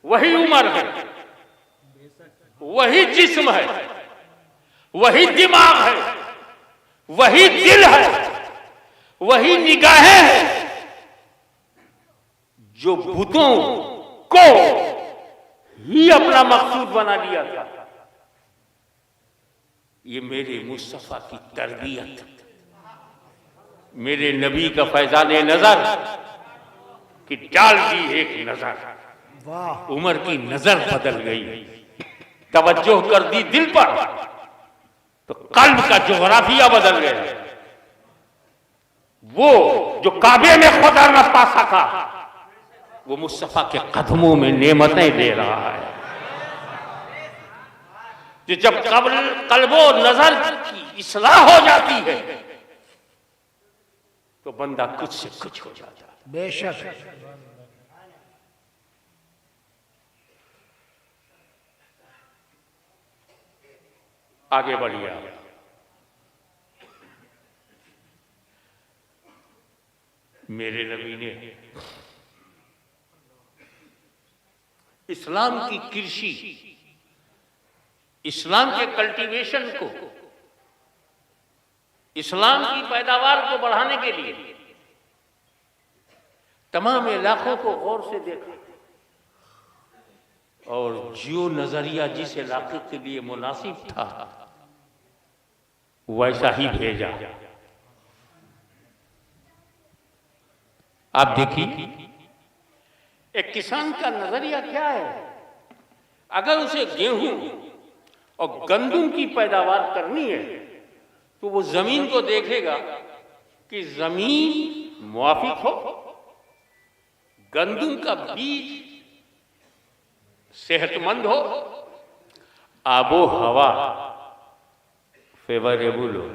वही उमर है, वही जिस्म है, वही दिमाग है, वही दिल है, वही निगाहें हैं जो बुतों को ही अपना मकसूद बना लिया था। ये मेरे मुस्तफा की तरबियत, मेरे नबी का फैजान नजर कि डाल दी एक नजर, उमर की नजर बदल गई, तवज्जो कर दी दिल पर, तो कल्ब का जोग्राफिया बदल गया। वो जो काबे में खुदा न पा सका, वो मुस्तफा के कदमों में नेमतें दे रहा है। कि जब कल्बो नजर की इस्लाह हो जाती है तो बंदा कुछ से कुछ हो जाता है। बेशक। आगे बढ़िए। मेरे नबी ने इस्लाम की कृषि, इस्लाम के कल्टीवेशन को, इस्लाम की पैदावार को बढ़ाने के लिए तमाम इलाकों को गौर से देखा और जो नजरिया जिस इलाके के लिए मुनासिब था वैसा ही भेजा। आप देखिए, एक किसान का नजरिया क्या है? अगर उसे गेहूं और गंदुम की पैदावार करनी है तो वो जमीन को देखेगा कि जमीन मुआफिक हो, गंदुम का बीज सेहतमंद हो, आबो हवा फेवरेबल हो।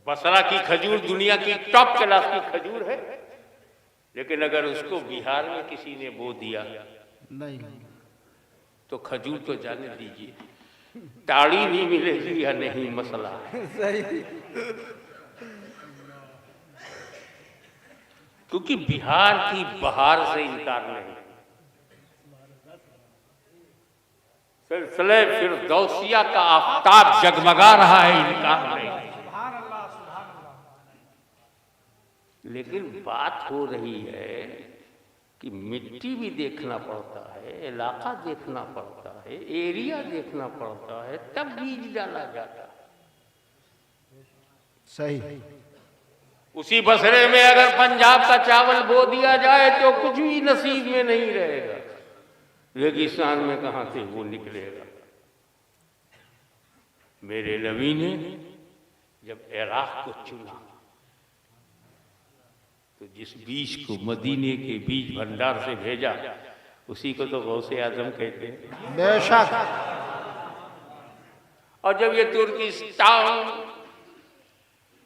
बसरा की खजूर दुनिया की टॉप क्लास की खजूर है, लेकिन अगर उसको बिहार में किसी ने बो दिया नहीं तो खजूर तो जाने दीजिए, ताड़ी भी मिलेगी या नहीं मसला है। सही। क्योंकि बिहार की बहार से इनकार नहीं, सिलसिले फिरदौसिया का आफताब जगमगा रहा है, इनकार नहीं। लेकिन बात हो रही है कि मिट्टी भी देखना पड़ता है, इलाका देखना पड़ता है, एरिया देखना पड़ता है, तब बीज डाला जाता है। सही। उसी बसरे में अगर पंजाब का चावल बो दिया जाए तो कुछ भी नसीब में नहीं रहेगा, रेगिस्तान में कहां से वो निकलेगा। मेरे नबी ने जब इराक को चुना तो जिस बीज को मदीने के बीज भंडार से भेजा उसी को तो गौसे आजम कहते हैं। बेशक। और जब ये तुर्किस्तान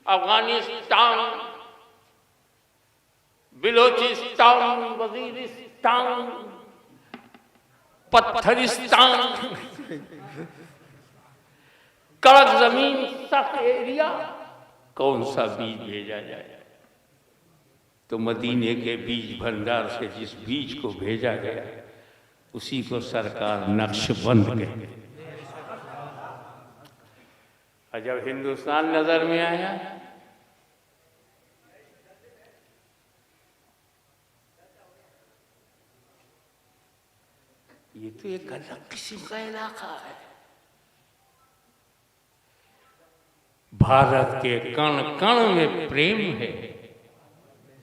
अफगानिस्तान, बिलोचिस्तान, वजीरिस्तान, पत्थरिस्तान, कड़क जमीन, सख्त एरिया, कौन सा बीज भेजा जाए? तो मदीने के बीज भंडार से जिस बीज को भेजा गया उसी को सरकार नक्शबंद कहते। और जब हिंदुस्तान नजर में आया, ये तो एक अलग किस्म का इलाका है। भारत के कण कण में प्रेम है,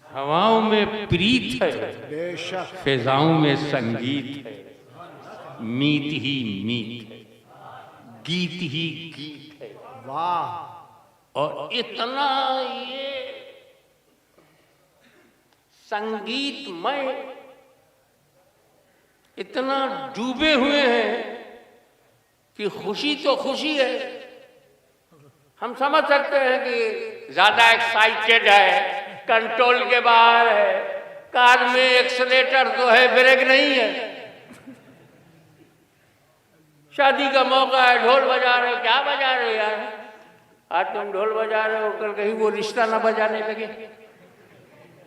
हवाओं में प्रीत है, फिजाओं में संगीत है, मीत ही मीत है, गीत ही गीत है। वाह! और इतना ये संगीतमय, इतना डूबे हुए हैं कि खुशी तो खुशी है। हम समझ सकते हैं कि ज्यादा एक्साइटेड है, कंट्रोल के बाहर है, कार में एक्सीलेटर तो है, ब्रेक नहीं है। शादी का मौका है, ढोल बजा रहे हो, क्या बजा रहे हो यार? आज तुम ढोल बजा रहे हो, कल कहीं वो रिश्ता ना बजाने लगे।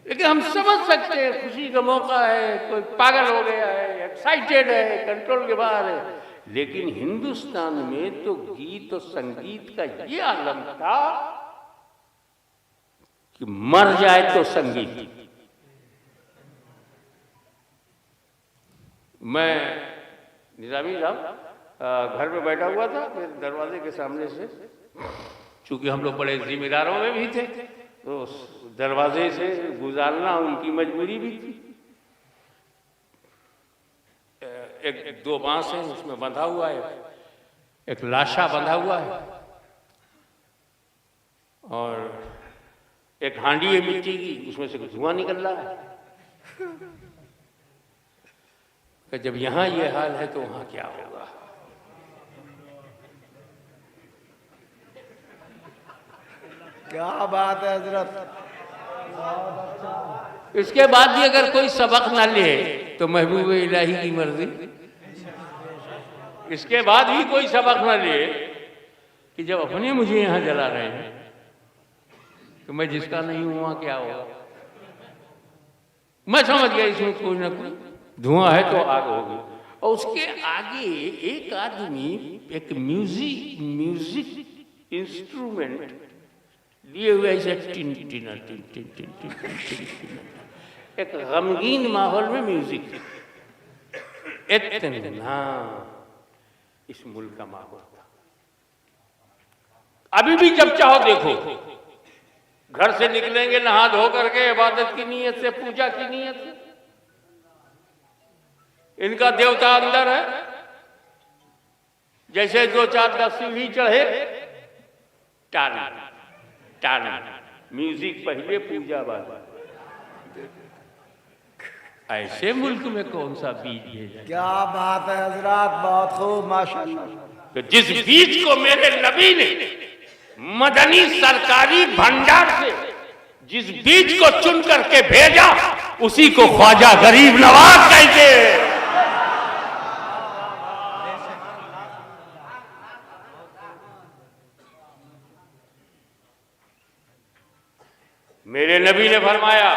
लेकिन हम समझ सकते हैं खुशी का मौका है, कोई पागल हो गया है, एक्साइटेड है, कंट्रोल के बाहर है। लेकिन हिंदुस्तान में तो गीत और संगीत का ये आलम था कि मर जाए तो संगीत। मैं निजामी साहब घर में बैठा हुआ था, मेरे दरवाजे के सामने से, चूंकि हम लोग बड़े जिम्मेदारों में भी थे तो दरवाजे से गुजारना उनकी मजबूरी भी थी। एक दो बांस है, उसमें बंधा हुआ है, एक लाशा बंधा हुआ है और एक हांडी है मिट्टी की, उसमें से धुआं निकल रहा है। कि जब यहां ये हाल है तो वहां क्या होगा? क्या बात है हजरत! इसके बाद भी अगर कोई सबक ना ले तो महबूब इलाही की मर्जी। इसके बाद भी कोई सबक ना ले कि जब अपने मुझे यहां जला रहे हैं तो मैं जिसका नहीं हूं वहां क्या होगा? मैं समझ गया इसमें कोई ना कोई धुआं है तो आग होगी। और उसके आगे एक आदमी एक म्यूजिक इंस्ट्रूमेंट लिए हुए ऐसे tin tin tin tin tin tin tin, एक गमगीन माहौल में म्यूजिक। इतना इस मुल्क का माहौल था। अभी भी जब चाहो देखो, घर से निकलेंगे नहा धो करके इबादत की नीयत से, पूजा की नीयत से। इनका देवता अंदर है, जैसे 2-4 सीढ़ी चढ़े, टाना टाना, म्यूजिक पहले, पूजा बाद। ऐसे मुल्क में कौन सा बीज भेजा? क्या बात है हजरत, बहुत खूब, माशाअल्लाह। तो जिस बीज को मेरे नबी ने मदनी सरकारी भंडार से जिस बीज को चुन करके भेजा, उसी को ख्वाजा गरीब नवाज कहते हैं। मेरे नबी ने फरमाया,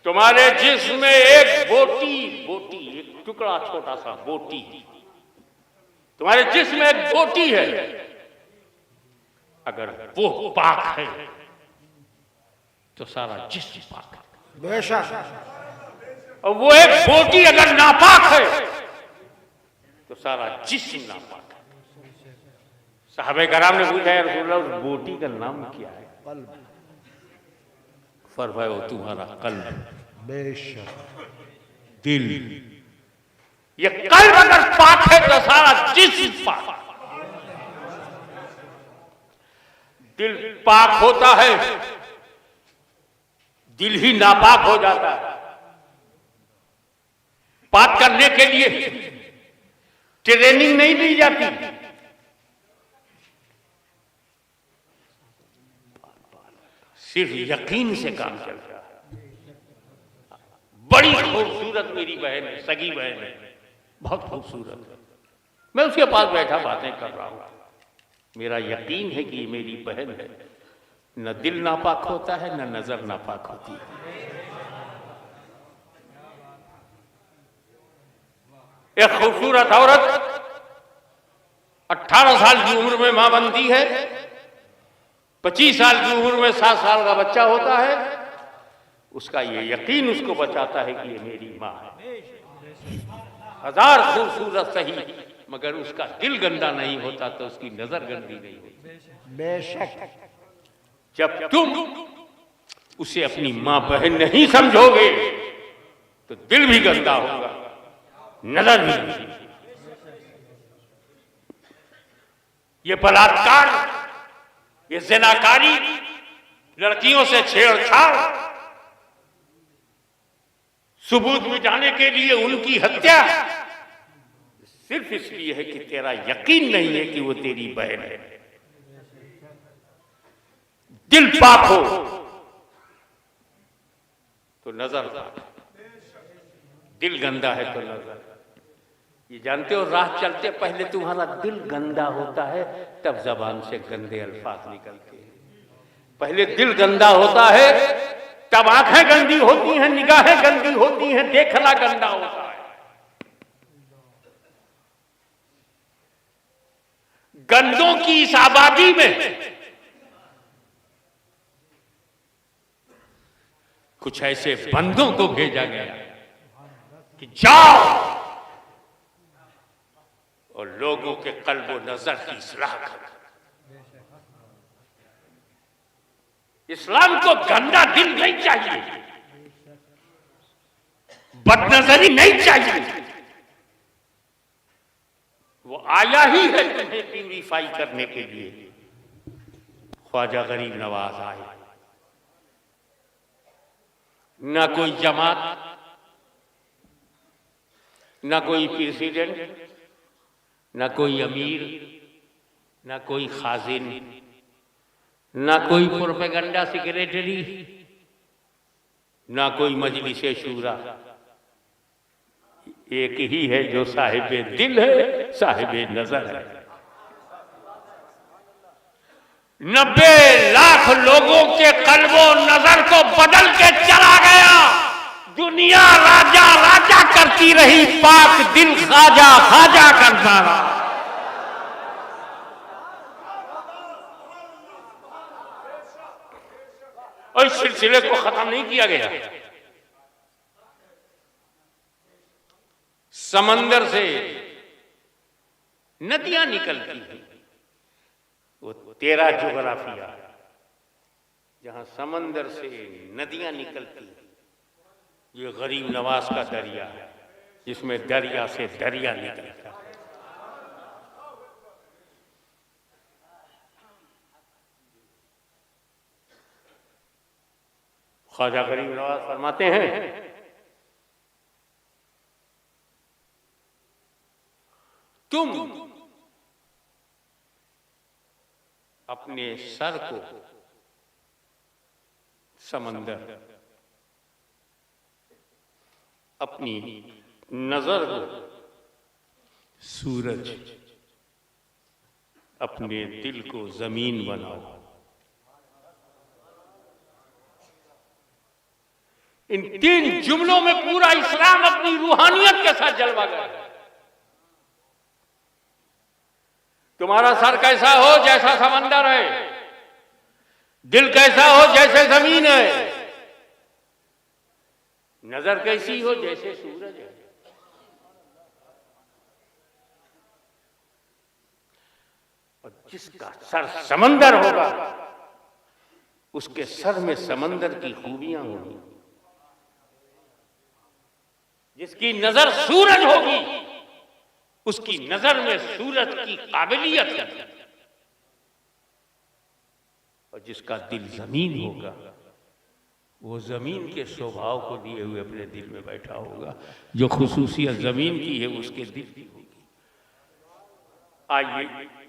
तुम्हारे जिस्म में एक बोटी, एक टुकड़ा, छोटा सा बोटी, तुम्हारे जिस्म में एक बोटी है, अगर वो पाक है तो सारा जिस्म पाक है। बेशक। और वो एक बोटी अगर नापाक है तो सारा जिस्म नापाक है। साहबे कराम ने पूछा, या रसूल अल्लाह, उस बोटी का नाम क्या है? कल्ब। फरमाया, वो तुम्हारा कल्ब। बेशक। दिल। ये कल्ब अगर पाक है तो सारा जिस्म पाक। दिल पाक होता है, दिल ही नापाक हो जाता है। पाक करने के लिए ट्रेनिंग नहीं दी जाती। सिर्फ यकीन से काम चलता है। बड़ी खूबसूरत मेरी बहन है, सगी बहन है, बहुत खूबसूरत है। मैं उसके पास बैठा बातें कर रहा हूं, मेरा यकीन है कि ये मेरी बहन है। न दिल नापाक होता है, न नजर नापाक होती है। एक खूबसूरत औरत 18 साल की उम्र में मां बनती है, 25 साल की उम्र में 7 साल का बच्चा होता है। उसका ये यकीन उसको बचाता है कि ये मेरी मां है। 1000 खूबसूरत सही, मगर उसका दिल गंदा नहीं होता तो उसकी नजर गंदी नहीं होती। बेशक जब तुम उसे अपनी मां बहन नहीं समझोगे तो दिल भी गंदा होगा, नजर भी नहीं। ये बलात्कार, ये ज़िनाकारी, लड़कियों से छेड़छाड़, सबूत मिटाने के लिए उनकी हत्या, सिर्फ इसलिए है कि तेरा यकीन नहीं है कि वो तेरी बहन है। दिल पाक हो तो नजर पाक, दिल गंदा है तो नजर। ये जानते हो, राह चलते पहले तुम्हारा दिल गंदा होता है, तब जबान से गंदे अल्फाज निकलते हैं। पहले दिल गंदा होता है, तब आंखें गंदी होती हैं, निगाहें गंदी होती हैं, देखना गंदा होता है। गंदों की इस आबादी में कुछ ऐसे बंदों को भेजा गया कि जाओ और लोगों के कल्ब व नजर की इस्लाह करो। इस्लाम को गंदा दिल नहीं चाहिए, बदनजरी नहीं चाहिए। वो आया ही है तुम्हें प्यूरिफाई करने के लिए। ख्वाजा गरीब नवाज आए, ना कोई जमात, ना कोई प्रेसिडेंट, ना कोई अमीर, ना कोई खाजिन, ना कोई प्रोपेगेंडा सेक्रेटरी, ना कोई मजलिस शूरा। एक ही है जो साहिबे दिल है, साहिबे नजर है। 90 लाख लोगों के कल्बो नजर को बदल के चला गया। दुनिया राजा राजा करती रही, पाक दिल खाजा खाजा करता रहा। और इस सिलसिले को खत्म नहीं किया गया। समंदर से नदियां निकलती हैं, वो तेरा ज्योग्राफिया, जहां समंदर से नदियां निकलती हैं। ये गरीब नवाज का दरिया है, जिसमें दरिया से दरिया निकलता है। ख्वाजा गरीब नवाज फरमाते हैं, तुम अपने सर को समंदर, अपनी नजर को सूरज, अपने दिल को जमीन बनाओ। इन 3 जुमलों में पूरा इस्लाम अपनी रूहानियत के साथ जलवा गया। तुम्हारा सर कैसा हो, जैसा समंदर है, दिल कैसा हो, जैसे जमीन है, नजर कैसी हो, जैसे सूरज है। और जिसका सर समंदर होगा, उसके सर में समंदर की खूबियां होंगी। जिसकी नजर सूरज होगी, उसकी नजर में सूरज की काबिलियत है। और जिसका दिल जमीन होगा, वो जमीन के स्वभाव को लिए हुए अपने दिल में बैठा होगा। जो खुसूसियत जमीन की है, उसके दिल की होगी। आइए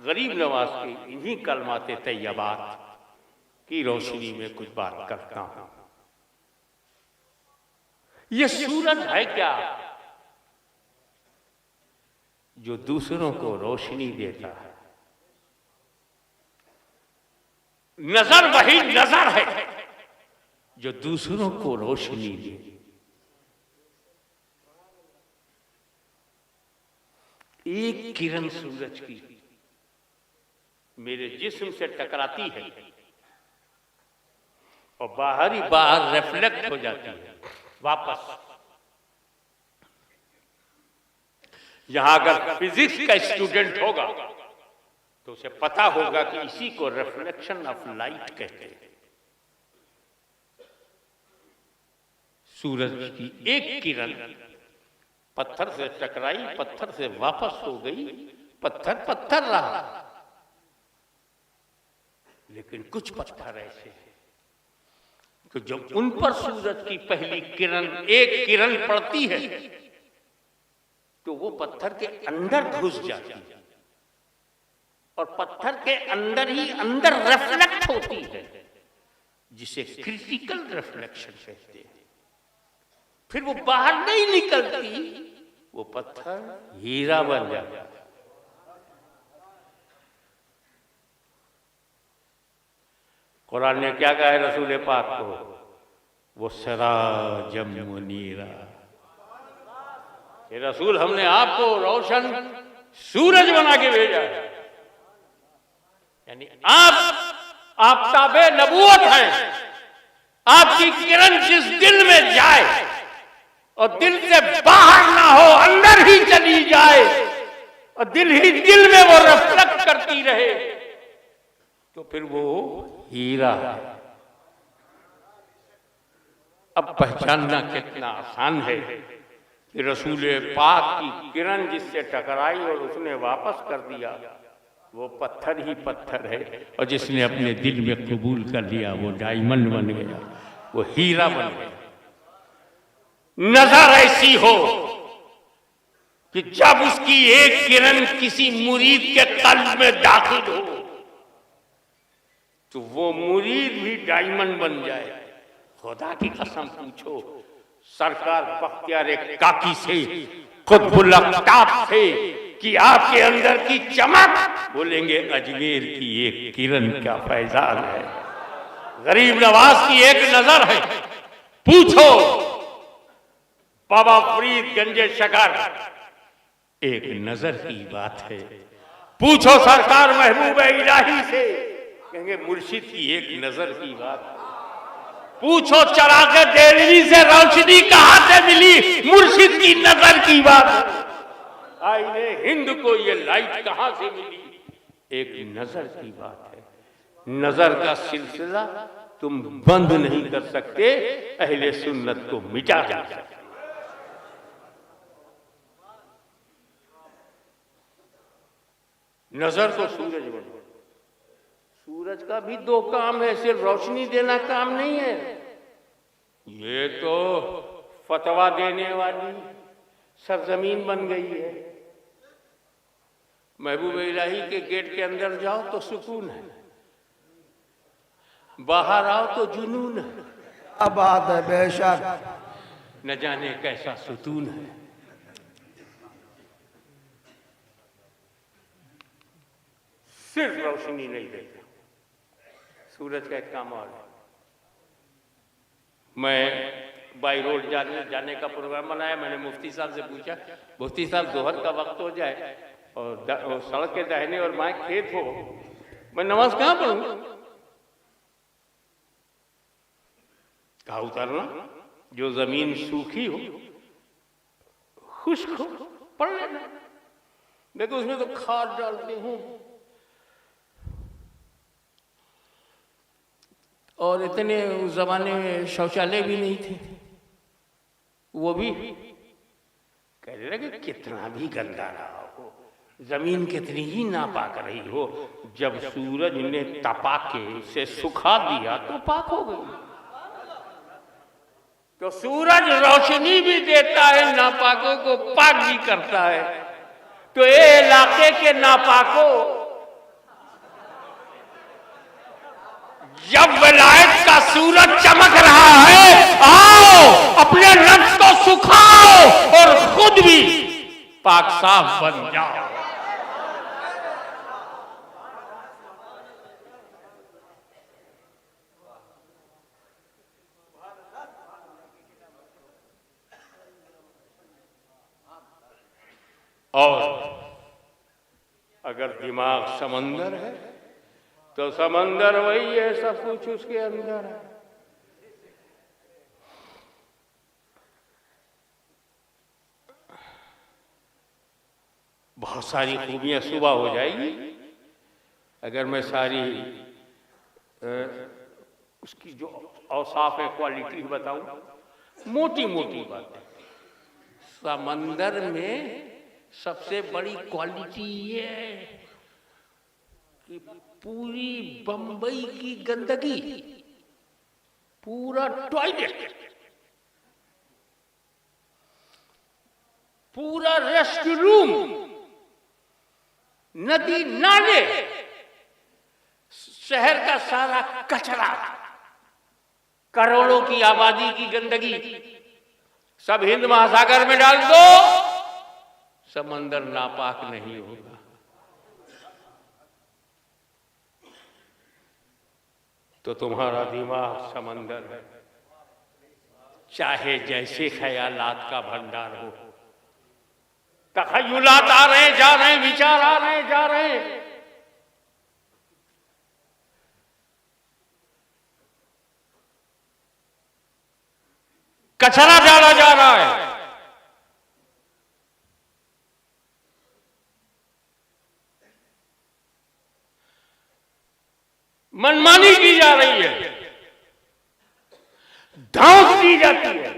गरीब नवाज के इन्हीं कलमाते तैयबात की रोशनी में कुछ बात करता हूं। ये सूरज है क्या जो दूसरों को रोशनी देता है। नजर वही नजर है जो दूसरों को रोशनी दे। एक किरण सूरज की मेरे जिस्म से टकराती है और बाहर रिफ्लेक्ट हो जाती है वापस। यहां अगर फिजिक्स का स्टूडेंट होगा तो उसे पता होगा कि इसी को रिफ्लेक्शन ऑफ लाइट कहते हैं। सूरज की एक किरण पत्थर से टकराई, पत्थर से वापस हो गई, पत्थर रहा। लेकिन कुछ पत्थर ऐसे हैं कि जब उन पर सूरज की पहली किरण, एक किरण पड़ती है तो वो पत्थर के अंदर घुस जाती है और पत्थर के अंदर ही अंदर रिफ्लेक्ट होती है, जिसे क्रिटिकल रिफ्लेक्शन कहते हैं। फिर वो बाहर नहीं निकलती, वो पत्थर हीरा बन जाता है। कुरान ने क्या कहा है रसूल पाक को? वो सिराजम मुनीरा। ये रसूल हमने आपको रोशन सूरज बना के भेजा है, यानी आप आफताबे नबूवत हैं। आपकी किरण जिस दिल में जाए और दिल से बाहर ना हो, अंदर ही चली जाए और दिल ही दिल में वो रिफ्लेक्ट करती रहे, तो फिर वो हीरा है। अब पहचानना कितना आसान है कि रसूल पाक की किरण जिससे टकराई और उसने वापस कर दिया, वो पत्थर ही पत्थर है, और जिसने अपने दिल में कबूल कर लिया वो डायमंड बन गया, वो हीरा बन गया। नजर ऐसी हो कि जब उसकी एक किरण किसी मुरीद के कल्ब में दाखिल हो तो वो मुरीद भी डायमंड बन जाए। खुदा की कसम पूछो, सरकार बख्तियार काकी से, कुतुबुल अफ्ताब से कि आपके अंदर की चमक, बोलेंगे अजमेर की एक किरण का फैजान है, गरीब नवाज की एक नजर है। पूछो बाबा फरीद गंजे शकर, एक नजर की बात है। पूछो सरकार महबूब इलाही से, कहेंगे मुर्शिद की एक नजर की बात। पूछो चराग देलवी से रोशनी कहां से मिली, मुर्शिद की नजर की बात। आईने हिंद को ये लाइट कहां से मिली, एक नजर की बात है। नजर का सिलसिला तुम बंद नहीं कर सकते, अहले सुन्नत को मिटा नहीं सकते। नजर को सूरज बनो। सूरज का भी दो काम है, सिर्फ रोशनी देना काम नहीं है। ये तो फतवा देने वाली सरजमीन बन गई है। महबूब इलाही के गेट के अंदर जाओ तो सुकून है, बाहर आओ तो जुनून है। अब बात है बेशक, न जाने कैसा सुकून है। सिर्फ रोशनी नहीं देता, सूरज का एक काम और है। मैं बाई रोड जाने का प्रोग्राम बनाया। मैंने मुफ्ती साहब से पूछा, मुफ्ती साहब दोहर का वक्त हो जाए और सड़क के दाहिने और बाएं खेत हो, मैं नमाज कहां पढ़ूं? कहा उतारना, जो जमीन सूखी हो, खुश्क हो, पढ़ लेना। देखो उसमें तो खाद डालते हूं और इतने उस जमाने में शौचालय भी नहीं थे, वो भी कह रहे कि कितना भी गंदा रहा हो, जमीन कितनी ही नापाक रही हो, जब सूरज ने तपा के से सुखा दिया तो पाक हो गई। तो सूरज रोशनी भी देता है, नापाकों को पाक भी करता है। तो ये इलाके के नापाकों, जब विलायत का सूरज चमक रहा है, आओ अपने नफ्स को सुखाओ और खुद भी पाक साफ बन जाओ। और अगर दिमाग समंदर है तो समंदर वही है, सब कुछ उसके अंदर है। बहुत सारी खूबियां सुबह हो जाएगी अगर मैं सारी उसकी जो औसाफ है, क्वालिटी बताऊं। मोटी मोटी बात है, समंदर में सबसे बड़ी क्वालिटी ये है कि पूरी बंबई की गंदगी, पूरा टॉयलेट, पूरा रेस्ट रूम, नदी नाले, शहर का सारा कचरा, करोड़ों की आबादी की गंदगी सब हिंद महासागर में डाल दो, समंदर नापाक नहीं होगा। तो तुम्हारा दिमाग समंदर है, चाहे जैसे ख्यालात का भंडार हो, तखय्युलात आ रहे जा रहे, विचार आ रहे जा रहे, कचरा डाला जा रहा है, मनमानी की जा रही है, धौंस दी जाती है,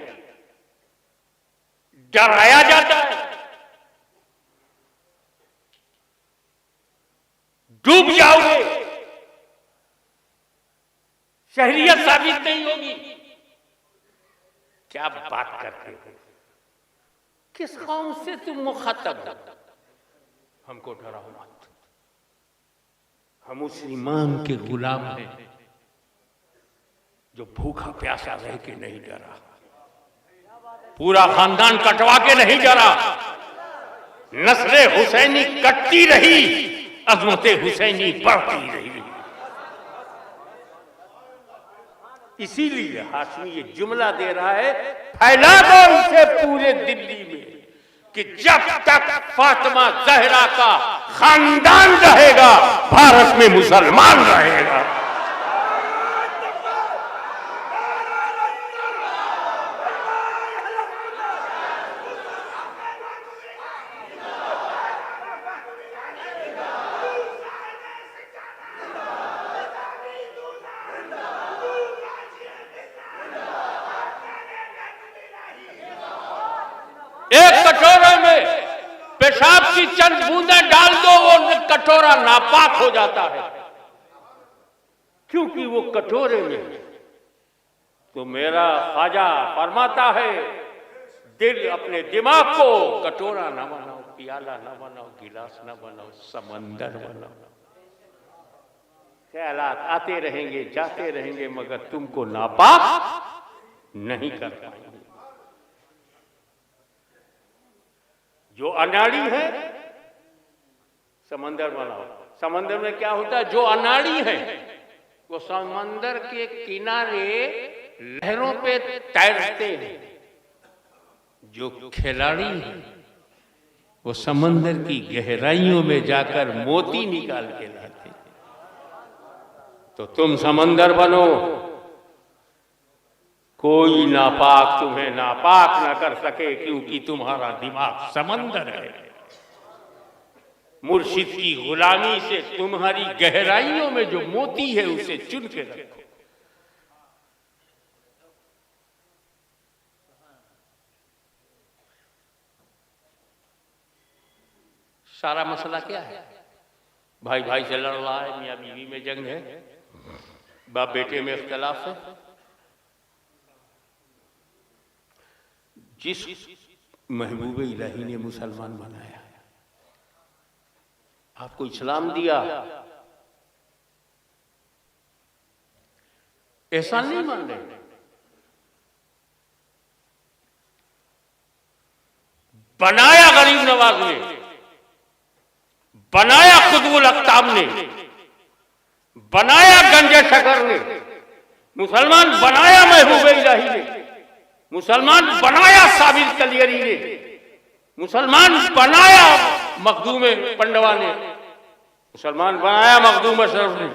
डराया जाता है, डूब जाओगे, शहरियत साबित नहीं होगी। क्या बात करते हो? किस कौम से तुम मुखातब हो? हमको डराओ मत, हम उस ईमान के गुलाम हैं जो भूखा प्यासा रह के नहीं डरा, पूरा खानदान कटवा के नहीं डरा, नस्ले हुसैनी कटती रही, अजमते हुसैनी बढ़ती रही। इसीलिए हाशमी ये जुमला दे रहा है, फैला दो इसे पूरे दिल्ली में कि जब तक फातिमा जहरा का खानदान रहेगा, भारत में मुसलमान रहेगा। एक कटोरे में पेशाब की चंद बूंदें डाल दो, वो कटोरा नापाक हो जाता है, क्योंकि वो कटोरे में। तो मेरा ख्वाजा फरमाता है, दिल अपने दिमाग को कटोरा ना बनाओ, प्याला ना बनाओ, गिलास ना बनाओ, समंदर बनाओ। ख्यालात आते रहेंगे जाते रहेंगे, मगर तुमको नापाक नहीं कर पाएंगे। जो अनाड़ी है, समंदर बनाओ। समंदर में क्या होता है? जो अनाड़ी है वो समंदर के किनारे लहरों पे तैरते हैं, जो खिलाड़ी है वो समंदर की गहराइयों में जाकर मोती निकाल के लाते। तो तुम समंदर बनो, कोई नापाक तुम्हें नापाक ना कर सके, क्योंकि तुम्हारा दिमाग समंदर है। मुर्शिद की गुलामी से तुम्हारी गहराइयों में जो मोती है उसे चुन के रखो। सारा मसला क्या है? भाई भाई से लड़ रहा है, मियां बीवी में जंग है, बाप बेटे में इख्तलाफ है। जिस महबूब इलाही ने मुसलमान बनाया, आपको इस्लाम दिया, एहसान नहीं मान रहे। बनाया गरीब नवाज ने, बनाया खुदबुल अख्ताब ने, बनाया गंजे शकर ने, मुसलमान बनाया महबूब इलाही ने, मुसलमान बनाया साबिर कलियरी ने, मुसलमान बनाया मखदूम पंडवा ने, मुसलमान बनाया मखदूम अशरफ ने,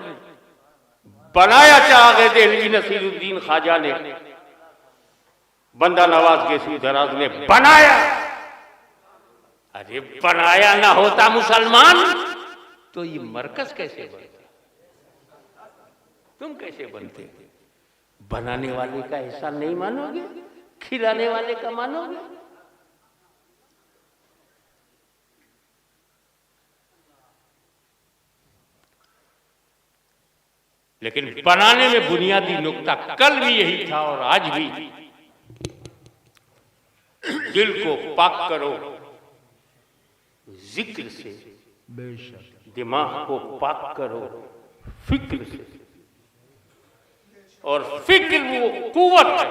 बनाया चाहे देहलवी नसीरुद्दीन ख्वाजा ने, बंदा नवाज गेसू दराज ने बनाया। अरे बनाया ना होता मुसलमान तो ये मरकज कैसे बनता, तुम कैसे बनते? बनाने वाले का एहसान नहीं मानोगे, खिलाने वाले का मानोगे? लेकिन बनाने में बुनियादी नुक्ता कल भी यही था और आज भी, दिल को पाक करो जिक्र से, बेशक दिमाग को पाक करो फिक्र से, और फिक्र वो कुव्वत है।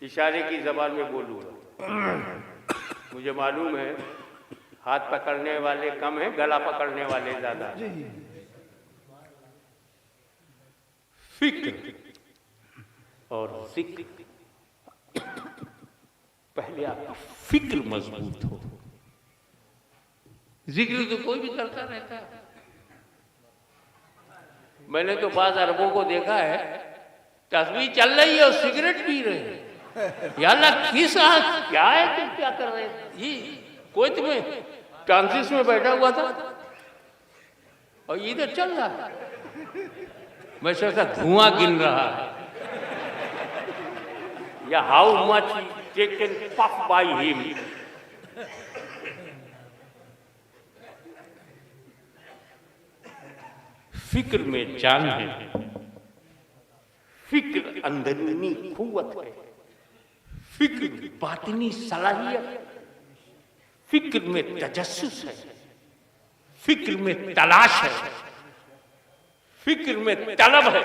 इशारे की जबान में बोलूंगा, मुझे मालूम है हाथ पकड़ने वाले कम हैं, गला पकड़ने वाले ज्यादा हैं। फिक्र और जिक्र, पहले आपकी फिक्र मजबूत हो। जिक्र तो कोई भी करता रहता है। मैंने तो बाज अरबों को देखा है तस्वीर चल रही है और सिगरेट पी रहे हैं। या अल्लाह किस क्या है, तुम क्या कर रहे हैं? ये कोई तुम्हें ट्रांसिस में बैठा हुआ था और इधर चल रहा है, मैं सोचा धुआं गिन रहा है, या how much taken puff by him. फिक्र में जान है, फिक्र अंदरूनी कुव्वत है, फिक्र बातिनी सलाहियत, फिक्र में तजस्सुस है, फिक्र में तलाश है, फिक्र में तलब है,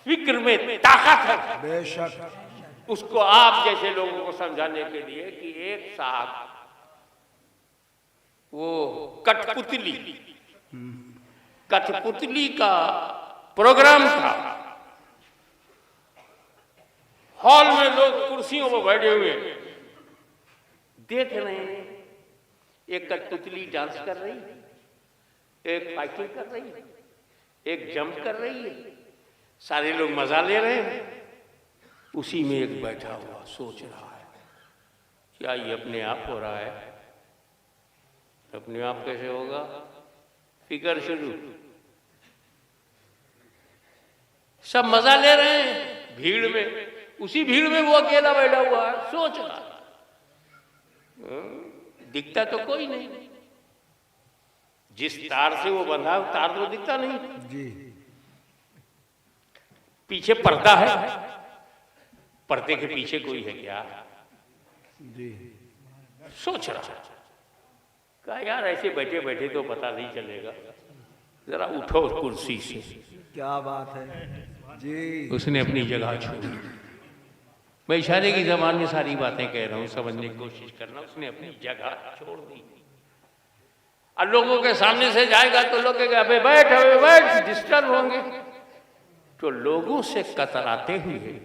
फिक्र में ताकत है। बेशक उसको आप जैसे लोगों को समझाने के लिए कि एक साहब वो कठपुतली का प्रोग्राम था, हॉल में लोग कुर्सियों पर बैठे हुए देख रहे हैं, एक कठपुतली डांस कर रही, एक फाइटिंग कर रही, एक जंप कर रही है, सारे लोग मजा ले रहे हैं। उसी में एक बैठा हुआ सोच रहा है, क्या ये अपने आप हो रहा है? अपने आप कैसे होगा? फिक्र शुरू, सब मजा ले रहे हैं भीड़ में, उसी भीड़ में वो अकेला बैठा हुआ है, सोच रहा है। दिखता तो कोई नहीं, जिस तार से वो बंधा है तार तो दिखता नहीं जी। पीछे पर्दा है, पर्दे के पीछे कोई है क्या? जी सोच रहा है, कहा यार ऐसे बैठे बैठे तो पता नहीं चलेगा, जरा उठो कुर्सी से। क्या बात है जी। उसने अपनी जगह छोड़ी। मैं इशारे की ज़बान में सारी बातें कह रहा हूँ, समझने की कोशिश करना। उसने अपनी जगह छोड़ दी। अब लोगों के सामने से जाएगा तो लोग कहेंगे अबे बैठ डिस्टर्ब होंगे, तो लोगों से कतराते हुए,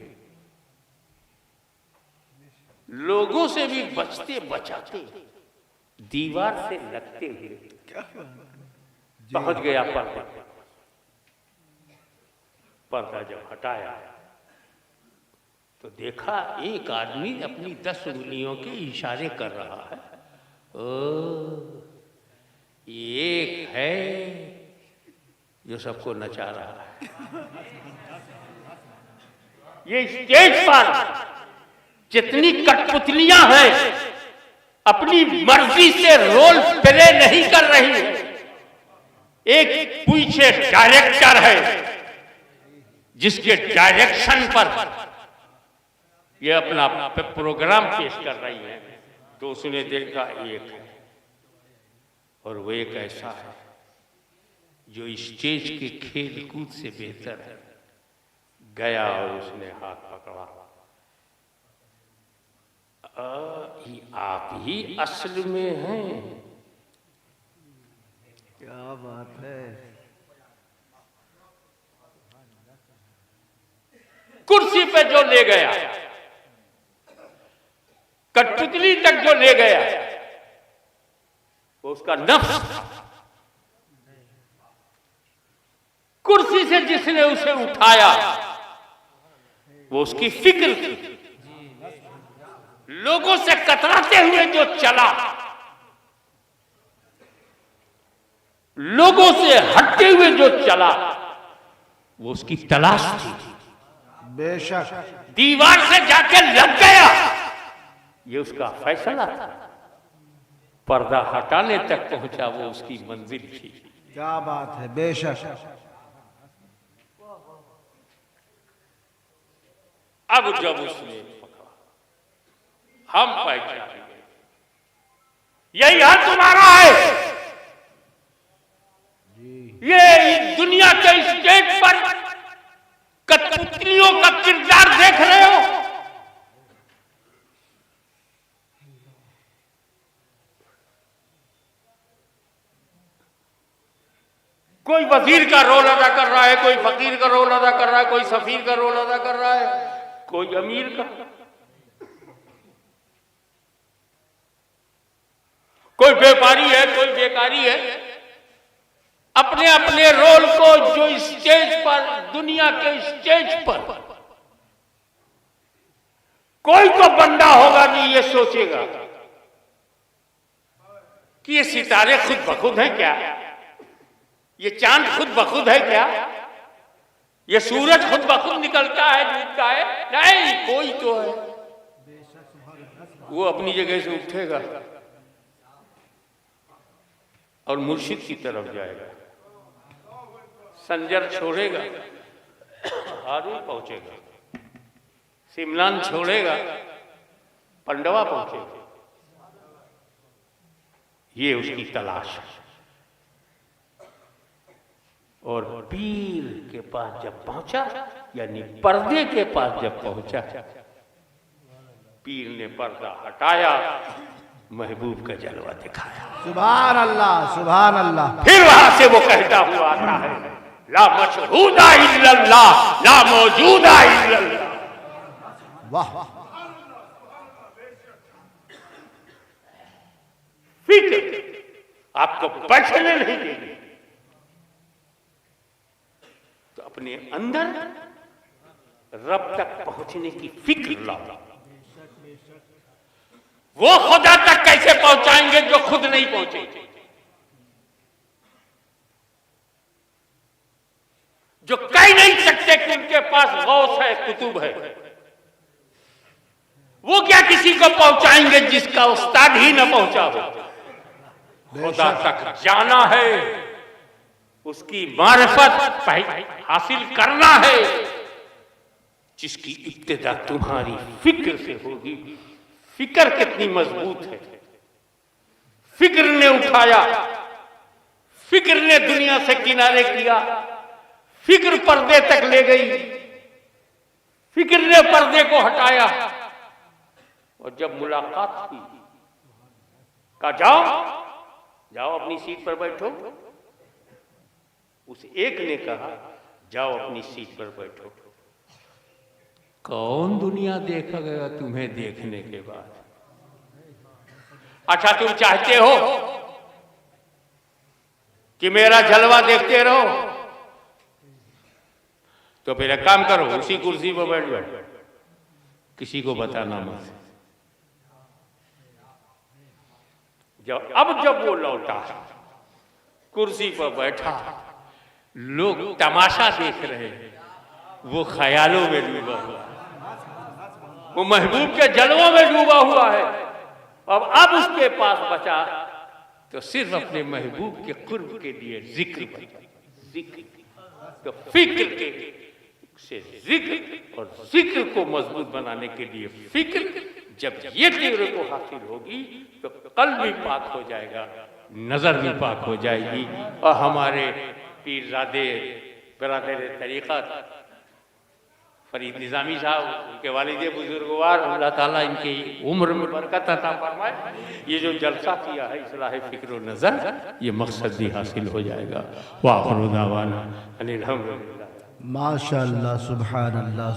लोगों से भी बचते बचाते, दीवार से लगते हुए पहुंच गया पर्दा। पर्दा जब हटाया तो देखा एक आदमी अपनी 10 उंगलियों के इशारे कर रहा है। ओ, एक है जो सबको नचा रहा है। ये स्टेज पर जितनी कठपुतलियां हैं अपनी मर्जी से रोल प्ले नहीं कर रही है। एक पीछे डायरेक्टर है जिसके डायरेक्शन पर ये अपना प्रोग्राम पेश कर रही है। तो उसने देखा एक है, और वो एक ऐसा है जो स्टेज के खेल कूद से बेहतर है। गया और उसने हाथ पकड़ा, आप ही असल में हैं। क्या बात है। कुर्सी पे जो ले गया, कठपुतली तक जो ले गया, वो उसका नफ्स था। कुर्सी से जिसने उसे उठाया वो उसकी फिक्र थी। लोगों से कतराते हुए जो चला, लोगों से हटते हुए जो चला, वो उसकी तलाश थी। बेशक। दीवार से जाके लग गया, ये उसका फैसला था। पर्दा हटाने तक पहुंचा, वो उसकी मंजिल थी। क्या बात है। बेशक। अब जब उसने पकड़ा, हम पहचान गए, यही हाल तुम्हारा है। ये दुनिया के स्टेज पर कठपुतलियों का किरदार देख रहे हो। कोई वजीर का रोल अदा कर रहा है, कोई फकीर का रोल अदा कर रहा है, कोई सफीर का रोल अदा कर रहा है, कोई अमीर का, कोई व्यापारी है, कोई बेकारी है। अपने अपने रोल को जो स्टेज पर, दुनिया के स्टेज पर कोई तो बंदा होगा नहीं ये सोचेगा कि ये सितारे खुद बखुद हैं क्या, ये चांद खुद बखुद है क्या, ये सूरज खुद बखुद निकलता है, डूबता है। नहीं, कोई तो है। वो अपनी जगह से उठेगा और मुर्शिद की तरफ जाएगा, संजर छोड़ेगा, हारून पहुंचेगा, सिमलान छोड़ेगा, पंडवा पहुंचेगा। ये उसकी तलाश है। और पीर के पास जब पहुंचा, यानी पर्दे के पास जब पहुंचा, पीर ने पर्दा हटाया, महबूब का जलवा दिखाया। सुभान अल्लाह, सुभान अल्लाह। फिर वहां से वो कहता हुआ आता है, ला मशहूदा इल्लल्लाह, ला मौजूदा इल्लल्लाह। वाह। फिक्र आपको बैठने नहीं देगी, तो अपने अंदर रब तक पहुंचने की फिक्र लाओ। वो खुदा तक कैसे पहुंचाएंगे जो खुद नहीं पहुंचे? जो कह नहीं सकते कि उनके पास गौस है, कुतुब है। वो क्या किसी को पहुंचाएंगे जिसका उस्ताद ही न पहुंचा हो? खुदा तक जाना है, उसकी मारिफत हासिल करना है, जिसकी इब्तिदा तुम्हारी फिक्र से होगी। फिक्र कितनी मजबूत है। फिक्र ने उठाया, फिक्र ने दुनिया से किनारे किया, फिक्र पर्दे तक ले गई, फिक्र ने पर्दे को हटाया। और जब मुलाकात हुई, कहा जाओ जाओ अपनी सीट पर बैठो। उस एक ने कहा जाओ अपनी सीट पर बैठो। कौन दुनिया देखा गया तुम्हें देखने के बाद? अच्छा, तुम चाहते हो कि मेरा जलवा देखते रहो, तो फिर एक काम करो, उसी कुर्सी पर बैठ जाओ, किसी को बताना मत। जब वो लौटा, कुर्सी पर बैठा, लोग तमाशा देख रहे हैं, वो ख्यालों में डूबा हुआ, वो महबूब के जलवों में डूबा हुआ है। अब उसके पास बचा तो सिर्फ अपने महबूब के कुर्ब के लिए जिक्र। तो फिक्र के से जिक्र और जिक्र को मजबूत बनाने के लिए फिक्र, जब ये तेरे को हासिल होगी तो कल्ब भी पाक हो जाएगा, नजर भी पाक हो जाएगी, और हमारे पीरजादे बरादर तरीक़त फरीद निज़ामी साहब, उनके वालिद बुजुर्गवार, अल्लाह ताला इनकी उम्र में बरकत अता फरमाए। ये जो जलसा किया है इस्लाह फ़िक्र व नज़र, ये मकसद भी हासिल हो जाएगा। व आखिरु दावाना अनिल हम्दुलिल्लाह। माशाअल्लाह, सुभान अल्लाह।